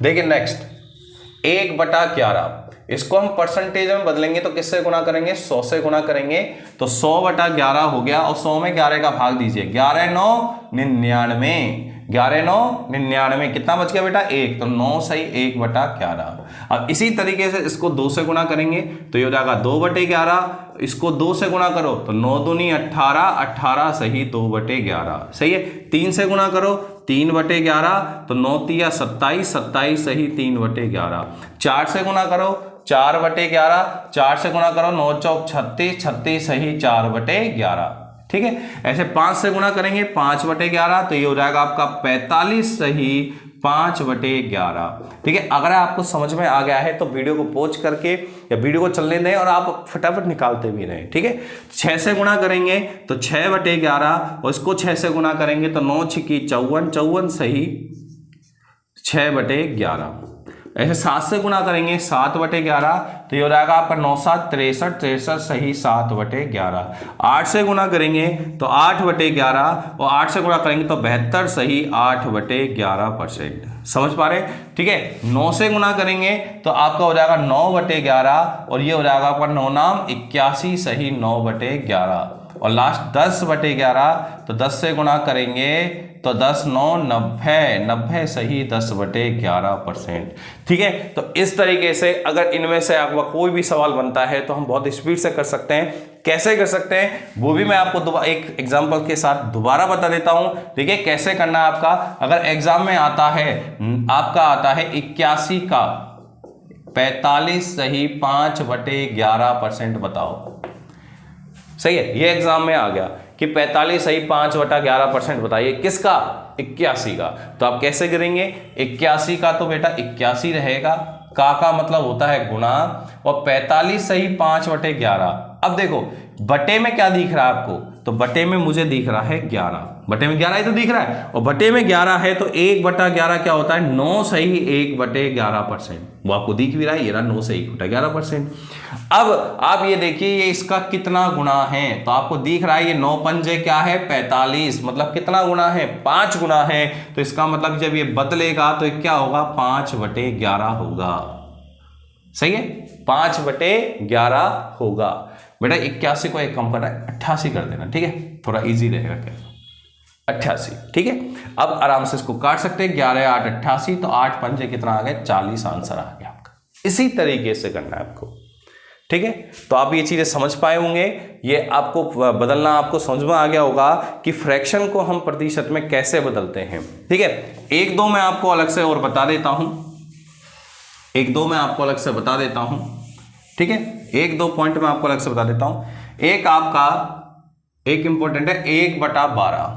देखिए नेक्स्ट 1/11, इसको हम परसेंटेज में बदलेंगे तो किससे गुना करेंगे, 100 से गुना करेंगे, तो 100/11 हो गया। और 100 में 11 का भाग दीजिए, 11 9 99, 11 9 99, कितना बच गया बेटा 1, तो 9 सही 1/11। अब इसी तरीके से इसको 2 से गुना करेंगे तो ये हो जाएगा 2/11। इसको 2 से गुना करो तो 9 दूनी 18, 18 सही 2/11, सही है। 3 से गुना करो 3/11, तो 9 तिया 27, 27 सही 3/11। 4 से गुना करो 4/11, 4 से गुना करो 9 चौक 36, 36 सही 4/11। ठीक है, ऐसे 5 से गुना करेंगे 5/11, तो ये हो जाएगा आपका 45 सही 5/11। ठीक है, अगर आपको समझ में आ गया है तो वीडियो को पॉज करके या वीडियो को चलने दें और आप फटाफट निकालते भी रहें। ठीक है, 6 से गुना करेंगे तो 6/11, और इसको 6 से गुना करेंगे तो 9 छिकी 54, 54 सही 6/11। ऐसे 7 से गुना करेंगे 7/11, तो ये हो जाएगा आपका 9 7 63, 63 सही 7/11। 8 से गुना करेंगे तो 8/11, और 8 से गुना करेंगे तो 72 सही 8/11%। समझ पा रहे, ठीक है। 9 से गुना करेंगे तो आपका हो जाएगा 9/11, और ये हो जाएगा आपका 9 नाम 81 सही 9/11। और लास्ट 10/11, तो 10 से गुना करेंगे तो 10 9 90, 90 सही 10/11%। ठीक है, तो इस तरीके से अगर इनमें से आपका कोई भी सवाल बनता है तो हम बहुत स्पीड से कर सकते हैं। कैसे कर सकते हैं वो भी मैं आपको एक एग्जांपल के साथ दोबारा बता देता हूं। देखिए कैसे करना है आपका। अगर एग्जाम में आता है, आपका आता है 81 का 45 सही 5/11%, बताओ। सही है, ये एग्जाम में आ गया कि 45 सही 5/11% बताइए किसका, 81 का। तो आप कैसे करेंगे, 81 का तो बेटा 81 रहेगा, का मतलब होता है गुणा, और 45 सही 5/11। अब देखो बटे में क्या दिख रहा है आपको, तो बटे में मुझे दिख रहा है 11, बटे में 11 ही तो दिख रहा है, और बटे में 11 है तो 1/11 क्या होता है, 9 सही 1/11%। वो आपको दिख भी रहा है, ये रहा 9 सही 1/11%। अब आप ये देखिए ये इसका कितना गुना है, तो आपको दिख रहा है ये 9 पंजे क्या है 45, मतलब कितना गुना है 5 गुना है। तो इसका मतलब जब ये बदलेगा तो क्या होगा 5/11 होगा। सही है, 5/11 होगा। बेटा 81 को एक कम करना है, 88 कर देना, ठीक है, थोड़ा इजी रहेगा क्या, 88। ठीक है, अब आराम से इसको काट सकते हैं, 11 8 88, तो 8 पंजे कितना आ गया 40 आंसर आ गया आपका। इसी तरीके से करना है आपको। ठीक है, तो आप ये चीजें समझ पाए होंगे, ये आपको बदलना आपको समझ में आ गया होगा कि फ्रैक्शन को हम प्रतिशत में कैसे बदलते हैं। ठीक है, एक दो मैं आपको अलग से और बता देता हूं, एक दो मैं आपको अलग से बता देता हूं। ठीक है, एक दो पॉइंट मैं आपको अलग से बता देता हूं। एक आपका एक इंपॉर्टेंट है 1/12।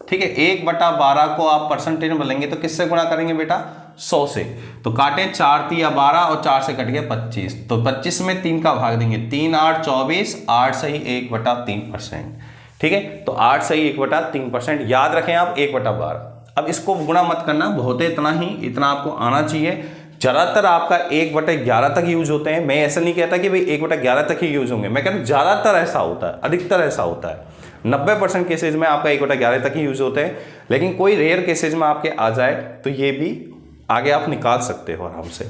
ठीक है, 1/12 को आप परसेंटेज में बदलेंगे तो किससे गुणा करेंगे बेटा, 100 से। तो काटे 4 तिया 12 और 4 से कट गया 25, तो 25 में 3 का भाग देंगे, 3 8 24, 8 सही 1/3%। ठीक है, तो 8 सही 1/3%। याद रखें आप 1/12। अब इसको गुणा मत करना, बहुत है इतना ही, इतना आपको आना चाहिए। ज्यादातर आपका 1/11 तक यूज होते हैं। मैं ऐसा नहीं कहता कि भाई 1/11 तक ही यूज होंगे, मैं कहता हूं ज्यादातर ऐसा होता है, अधिकतर ऐसा होता है। 90% केसेज में आपका 1/11 तक ही यूज होते हैं, लेकिन कोई रेयर केसेज में आपके आ जाए तो ये भी आगे आप निकाल सकते हो आराम से।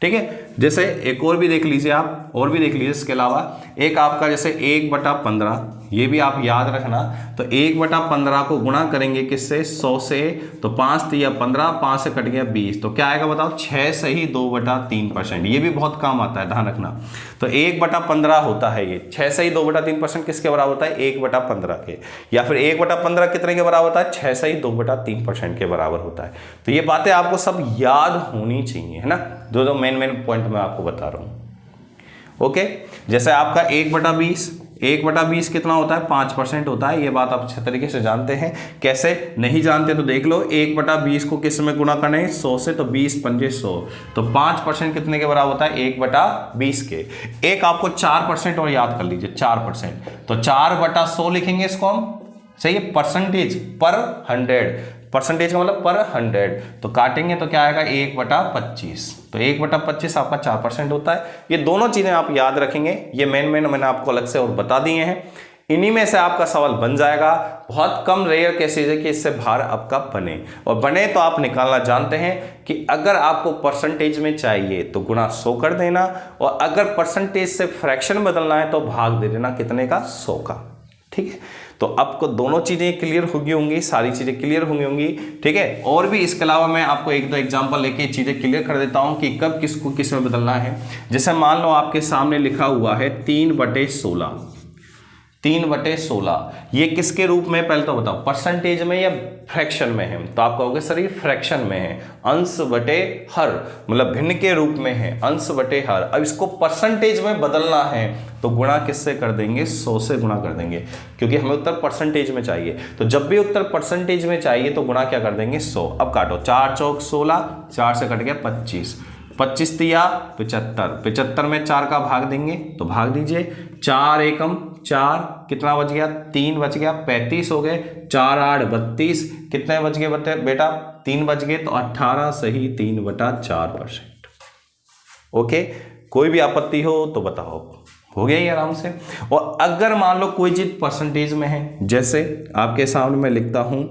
ठीक है, जैसे एक और भी देख लीजिए आप, और भी देख लीजिए इसके अलावा। एक आपका जैसे 1/15, ये भी आप याद रखना। तो 1/15 को गुणा करेंगे किससे, 100 से, तो 5 3 15, 5 से कट गया 20, तो क्या आएगा बताओ, 6 सही 2/3%। ये भी बहुत काम आता है, ध्यान रखना। तो 1/15 होता है ये, 6 सही 2/3% किसके बराबर होता है, 1/15 के, या फिर 1/15 कितने के बराबर होता है, 6 सही 2/3% के बराबर होता है। तो ये बातें आपको सब याद होनी चाहिए, है ना, जो मेन पॉइंट मैं आपको बता रहा हूँ। ओके, जैसे आपका 1/20 कितना होता है, 5% होता है। ये बात आप अच्छे तरीके से जानते हैं। कैसे नहीं जानते तो देख लो, 1/20 को किस में गुणा करना है, 100 से, तो 20 पंजे 100, तो 5% कितने के बराबर होता है, 1/20 के। एक आपको 4% और याद कर लीजिए, 4%, तो 4/100 लिखेंगे इसको हम, सही है, परसेंटेज पर 100, परसेंटेज का मतलब पर 100, तो काटेंगे तो क्या आएगा, 1/25, तो 1/25 आपका 4% होता है। ये दोनों चीजें आप याद रखेंगे, ये मेन मैंने आपको अलग से और बता दिए हैं। इन्हीं में से आपका सवाल बन जाएगा। बहुत कम रेयर केसेज है कि इससे बाहर आपका बने, और बने तो आप निकालना जानते हैं कि अगर आपको परसेंटेज में चाहिए तो गुणा 100 कर देना, और अगर परसेंटेज से फ्रैक्शन बदलना है तो भाग दे देना कितने का, 100 का। ठीक है, तो आपको दोनों चीजें क्लियर होगी होंगी, सारी चीजें क्लियर होंगी। ठीक है, और भी इसके अलावा मैं आपको 1-2 एग्जांपल लेके चीजें क्लियर कर देता हूं कि कब किसको किस में बदलना है। जैसे मान लो आपके सामने लिखा हुआ है 3/16, 3/16, ये किसके रूप में, पहले तो बताओ परसेंटेज में या फ्रैक्शन में है, तो आप कहोगे सर ये फ्रैक्शन में है, अंश बटे हर, मतलब भिन्न के रूप में है, अंश बटे हर। अब इसको परसेंटेज में बदलना है तो गुणा किससे कर देंगे, 100 से गुणा कर देंगे, क्योंकि हमें उत्तर परसेंटेज में चाहिए। तो जब भी उत्तर परसेंटेज में चाहिए तो गुणा क्या कर देंगे, 100। अब काटो, 4 चौक 16, 4 से कट गया 25, 25 तिया 75, 75 में 4 का भाग देंगे तो भाग दीजिए, 4 एकम 4, कितना बच गया, 3 बच गया, 35 हो गए, 4 8 32, कितने बच गए बेटा, 3 बच गए, तो 18 सही 3/4%। ओके, कोई भी आपत्ति हो तो बताओ, हो गया ही आराम से। और अगर मान लो कोई चीज परसेंटेज में है, जैसे आपके सामने मैं लिखता हूं,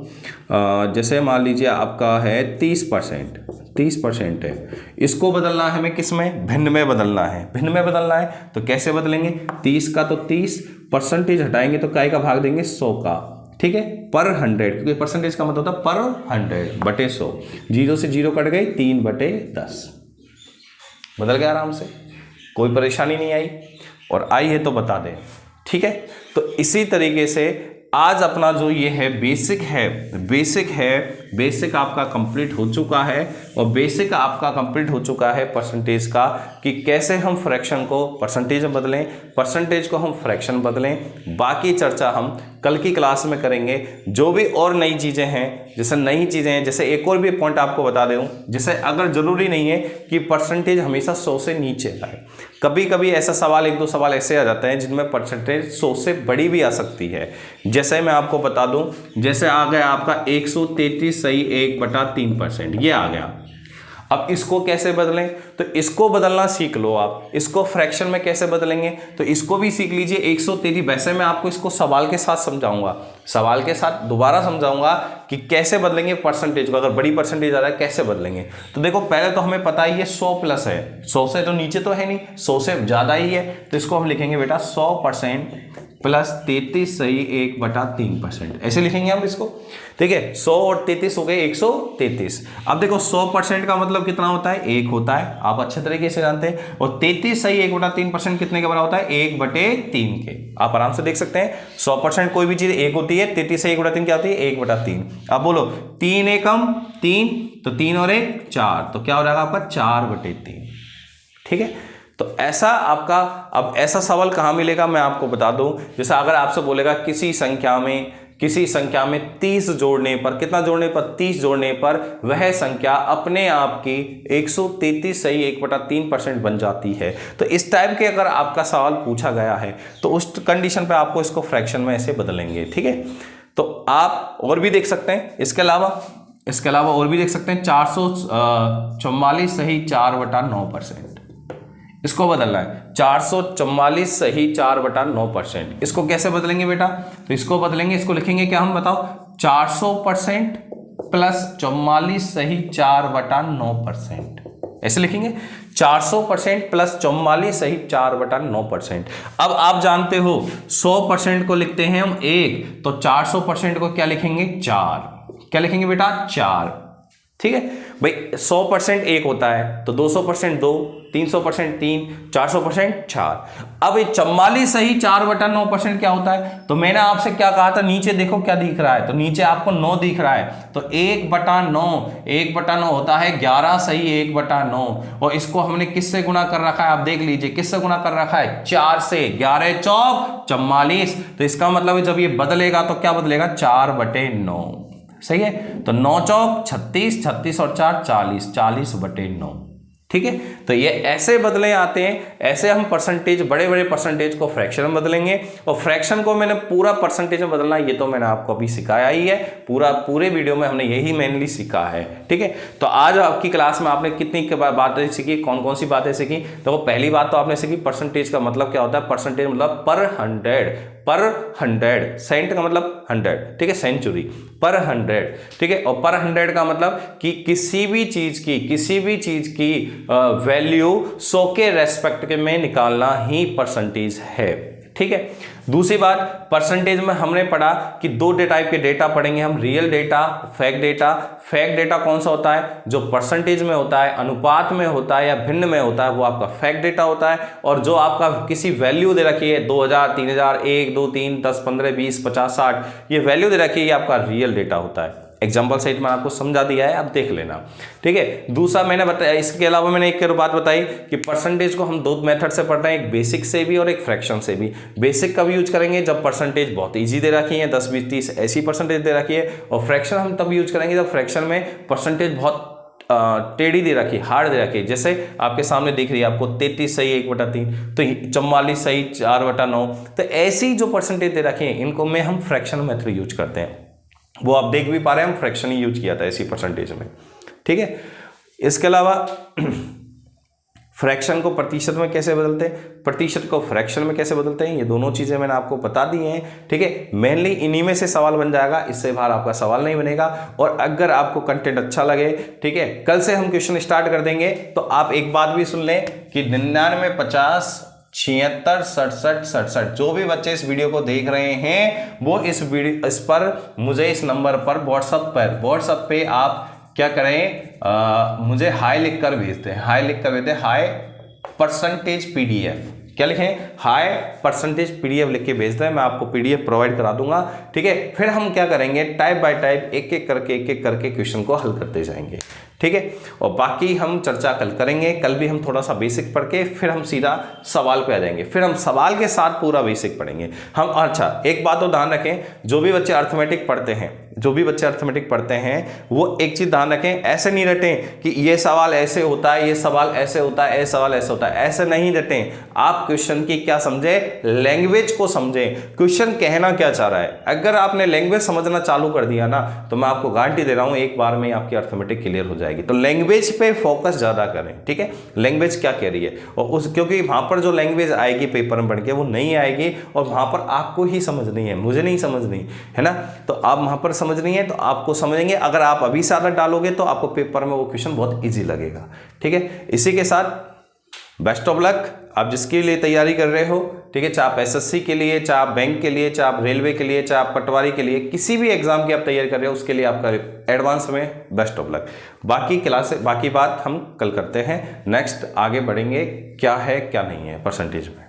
जैसे मान लीजिए आपका है 30% है, इसको बदलना है हमें किस में, भिन्न में बदलना है। भिन्न में बदलना है तो कैसे बदलेंगे, 30 का तो 30, परसेंटेज हटाएंगे तो काय का भाग देंगे, 100 का। ठीक है, पर 100, क्योंकि परसेंटेज का मतलब होता है पर 100 बटे 100, 0 से 0 कट गई, 3/10, बदल गया आराम से, कोई परेशानी नहीं आई, और आई है तो बता दें। ठीक है, तो इसी तरीके से आज अपना जो ये है बेसिक आपका कंप्लीट हो चुका है, और बेसिक आपका कंप्लीट हो चुका है परसेंटेज का, कि कैसे हम फ्रैक्शन को परसेंटेज में बदलें, परसेंटेज को हम फ्रैक्शन बदलें। बाकी चर्चा हम कल की क्लास में करेंगे। जो भी और नई चीज़ें हैं, जैसे एक और भी पॉइंट आपको बता दूं, जैसे अगर जरूरी नहीं है कि परसेंटेज हमेशा 100 से नीचे आए, कभी कभी ऐसा सवाल, 1-2 सवाल ऐसे आ जाते हैं जिनमें परसेंटेज 100 से बड़ी भी आ सकती है। जैसे मैं आपको बता दूं, जैसे आ गया आपका 133 सही 1/3%, ये आ गया। अब इसको कैसे बदलें, तो इसको बदलना सीख लो आप। इसको फ्रैक्शन में कैसे बदलेंगे तो इसको भी सीख लीजिए। 133, वैसे मैं आपको इसको सवाल के साथ समझाऊंगा, सवाल के साथ दोबारा समझाऊंगा कि कैसे बदलेंगे परसेंटेज को, अगर बड़ी परसेंटेज आ रहा है कैसे बदलेंगे। तो देखो, पहले तो हमें पता ही है 100 प्लस है, 100 से तो नीचे तो है नहीं, 100 से ज़्यादा ही है, तो इसको हम लिखेंगे बेटा 100% प्लस 33 सही 1/3%, ऐसे लिखेंगे हम इसको। ठीक है, 100 और 33 हो गए 133। अब देखो 100% का मतलब कितना होता है, 1 होता है, आप अच्छे तरीके से जानते हैं, और 33 सही 1/3% कितने के बराबर होता है, 1/3 के। आप आराम से देख सकते हैं 100% कोई भी चीज 1 होती है, 33 सही 1/3 क्या होती है, 1/3। अब बोलो 3 एकम 3, तो 3 और 1 4, तो क्या हो जाएगा आपका 4/3। ठीक है, तो ऐसा आपका, अब ऐसा सवाल कहाँ मिलेगा मैं आपको बता दूं। जैसे अगर आपसे बोलेगा किसी संख्या में 30 जोड़ने पर, कितना जोड़ने पर, 30 जोड़ने पर वह संख्या अपने आप की 133 सही 1/3% बन जाती है, तो इस टाइप के अगर आपका सवाल पूछा गया है तो उस कंडीशन पे आपको इसको फ्रैक्शन में ऐसे बदलेंगे। ठीक है, तो आप और भी देख सकते हैं, इसके अलावा और भी देख सकते हैं 444 सही 4/9%, इसको बदलना है 444 सही 4/9%। इसको कैसे बदलेंगे बेटा, तो इसको बदलेंगे, इसको लिखेंगे क्या हम बताओ, 400% प्लस 44 सही 4/9%। ऐसे लिखेंगे 400% प्लस 44 सही 4/9%। अब आप जानते हो 100% को लिखते हैं हम 1, तो 400% को क्या लिखेंगे 4, क्या लिखेंगे बेटा 4, ठीक है भाई। 100% 1 होता है तो 200% 2, 300% 3, 400% 4। अब ये 44 सही 4/9% क्या होता है, तो मैंने आपसे क्या कहा था, नीचे देखो क्या दिख रहा है, तो नीचे आपको 9 दिख रहा है, तो 1/9 होता है 11 सही 1/9, और इसको हमने किससे गुना कर रखा है, आप देख लीजिए किससे गुना कर रखा है 4 से, 11 चौक 44, तो इसका मतलब है जब ये बदलेगा तो क्या बदलेगा 4/9, सही है। तो 9 चौक 36, 36 और 4 40, 40/9, ठीक है। तो ये ऐसे बदले आते हैं, ऐसे हम परसेंटेज, बड़े बड़े परसेंटेज को फ्रैक्शन में बदलेंगे, और फ्रैक्शन को मैंने पूरा परसेंटेज में बदलना ये तो मैंने आपको अभी सिखाया ही है, पूरे वीडियो में हमने यही मेनली सीखा है, ठीक है। तो आज आपकी क्लास में आपने कितनी बातें सीखी, कौन कौन सी बातें सीखी, तो पहली बात तो आपने सीखी परसेंटेज का मतलब क्या होता है, परसेंटेज मतलब पर 100, सेंट का मतलब 100, ठीक है, सेंचुरी पर 100, ठीक है। और पर 100 का मतलब कि किसी भी चीज की वैल्यू 100 के रेस्पेक्ट में निकालना ही परसेंटेज है, ठीक है। दूसरी बात, परसेंटेज में हमने पढ़ा कि 2 टाइप के डेटा पढ़ेंगे हम, real data, fake data. Fake data कौन सा होता है, जो परसेंटेज में होता है, अनुपात में होता है या भिन्न में होता है, वो आपका फेक डेटा होता है। और जो आपका किसी वैल्यू दे रखी है 2000, 3000, 1, 2, 3, 10, 15, 20, 50, 60, ये वैल्यू दे रखी है, ये आपका रियल डेटा होता है। एग्जाम्पल सेट में आपको समझा दिया है, आप देख लेना, ठीक है। दूसरा मैंने बताया, इसके अलावा मैंने एक बात बताई कि परसेंटेज को हम 2 मेथड से पढ़ रहे हैं, एक बेसिक से भी और एक फ्रैक्शन से भी। बेसिक कब यूज करेंगे, जब परसेंटेज बहुत इजी दे रखी है, 10, 20, 30 ऐसी परसेंटेज दे रखी है। और फ्रैक्शन हम तब यूज करेंगे जब फ्रैक्शन में परसेंटेज बहुत टेढ़ी दे रखी, हार्ड दे रखी, जैसे आपके सामने दिख रही है आपको 33 सही 1/3, तो 44 सही 4/9, तो ऐसी जो परसेंटेज दे रखी है इनको में हम फ्रैक्शन मेथड यूज करते हैं। वो आप देख भी पा रहे हैं, हम फ्रैक्शन ही यूज किया था ऐसी परसेंटेज में, ठीक है। इसके अलावा फ्रैक्शन को प्रतिशत में कैसे बदलते हैं, प्रतिशत को फ्रैक्शन में कैसे बदलते हैं, ये दोनों चीजें मैंने आपको बता दी हैं, ठीक है। मेनली इन्हीं में से सवाल बन जाएगा, इससे बाहर आपका सवाल नहीं बनेगा। और अगर आपको कंटेंट अच्छा लगे, ठीक है, कल से हम क्वेश्चन स्टार्ट कर देंगे, तो आप एक बात भी सुन लें कि 99, 50, 76, 67, 67 जो भी बच्चे इस वीडियो को देख रहे हैं वो इस पर मुझे इस नंबर पर व्हाट्सएप पे आप क्या करें, मुझे हाई लिख कर भेजते हैं, हाई परसेंटेज पीडीएफ, क्या लिखें, हाई परसेंटेज पीडीएफ लिख के भेजते हैं, मैं आपको पीडीएफ प्रोवाइड करा दूंगा, ठीक है। फिर हम क्या करेंगे, टाइप बाय टाइप एक एक करके क्वेश्चन को हल करते जाएंगे, ठीक है। और बाकी हम चर्चा कल करेंगे, कल भी हम थोड़ा सा बेसिक पढ़ के फिर हम सीधा सवाल पे आ जाएंगे, फिर हम सवाल के साथ पूरा बेसिक पढ़ेंगे हम। अच्छा, एक बात तो ध्यान रखें, जो भी बच्चे अर्थमेटिक पढ़ते हैं वो एक चीज ध्यान रखें, ऐसे नहीं रटें कि ये सवाल ऐसे होता है, ये सवाल ऐसे होता है, ये सवाल ऐसे होता है, ऐसे नहीं रटें। आप क्वेश्चन की क्या समझे, लैंग्वेज को समझें, क्वेश्चन कहना क्या चाह रहा है। अगर आपने लैंग्वेज समझना चालू कर दिया ना, तो मैं आपको गारंटी दे रहा हूं एक बार में आपकी अर्थमेटिक क्लियर हो जाएगी। तो लैंग्वेज पे फोकस ज्यादा करें, ठीक है, लैंग्वेज क्या कह रही है, और क्योंकि वहां पर जो लैंग्वेज आएगी पेपर में पढ़ के वो नहीं आएगी, और वहां पर आपको ही समझनी है, मुझे नहीं समझनी है ना। तो आप वहां पर समझनी है तो आपको समझेंगे, अगर आप अभी से आदत डालोगे तो आपको पेपर में वो क्वेश्चन बहुत ईजी लगेगा, ठीक है। इसी के साथ बेस्ट ऑफ लक, आप जिसके लिए तैयारी कर रहे हो, ठीक है, चाहे आप एसएससी के लिए, चाहे आप बैंक के लिए, चाहे आप रेलवे के लिए, चाहे आप पटवारी के लिए, किसी भी एग्जाम की आप तैयारी कर रहे हो, उसके लिए आपका एडवांस में बेस्ट ऑफ लक। बाकी बात हम कल करते हैं, नेक्स्ट आगे बढ़ेंगे क्या है क्या नहीं है परसेंटेज में।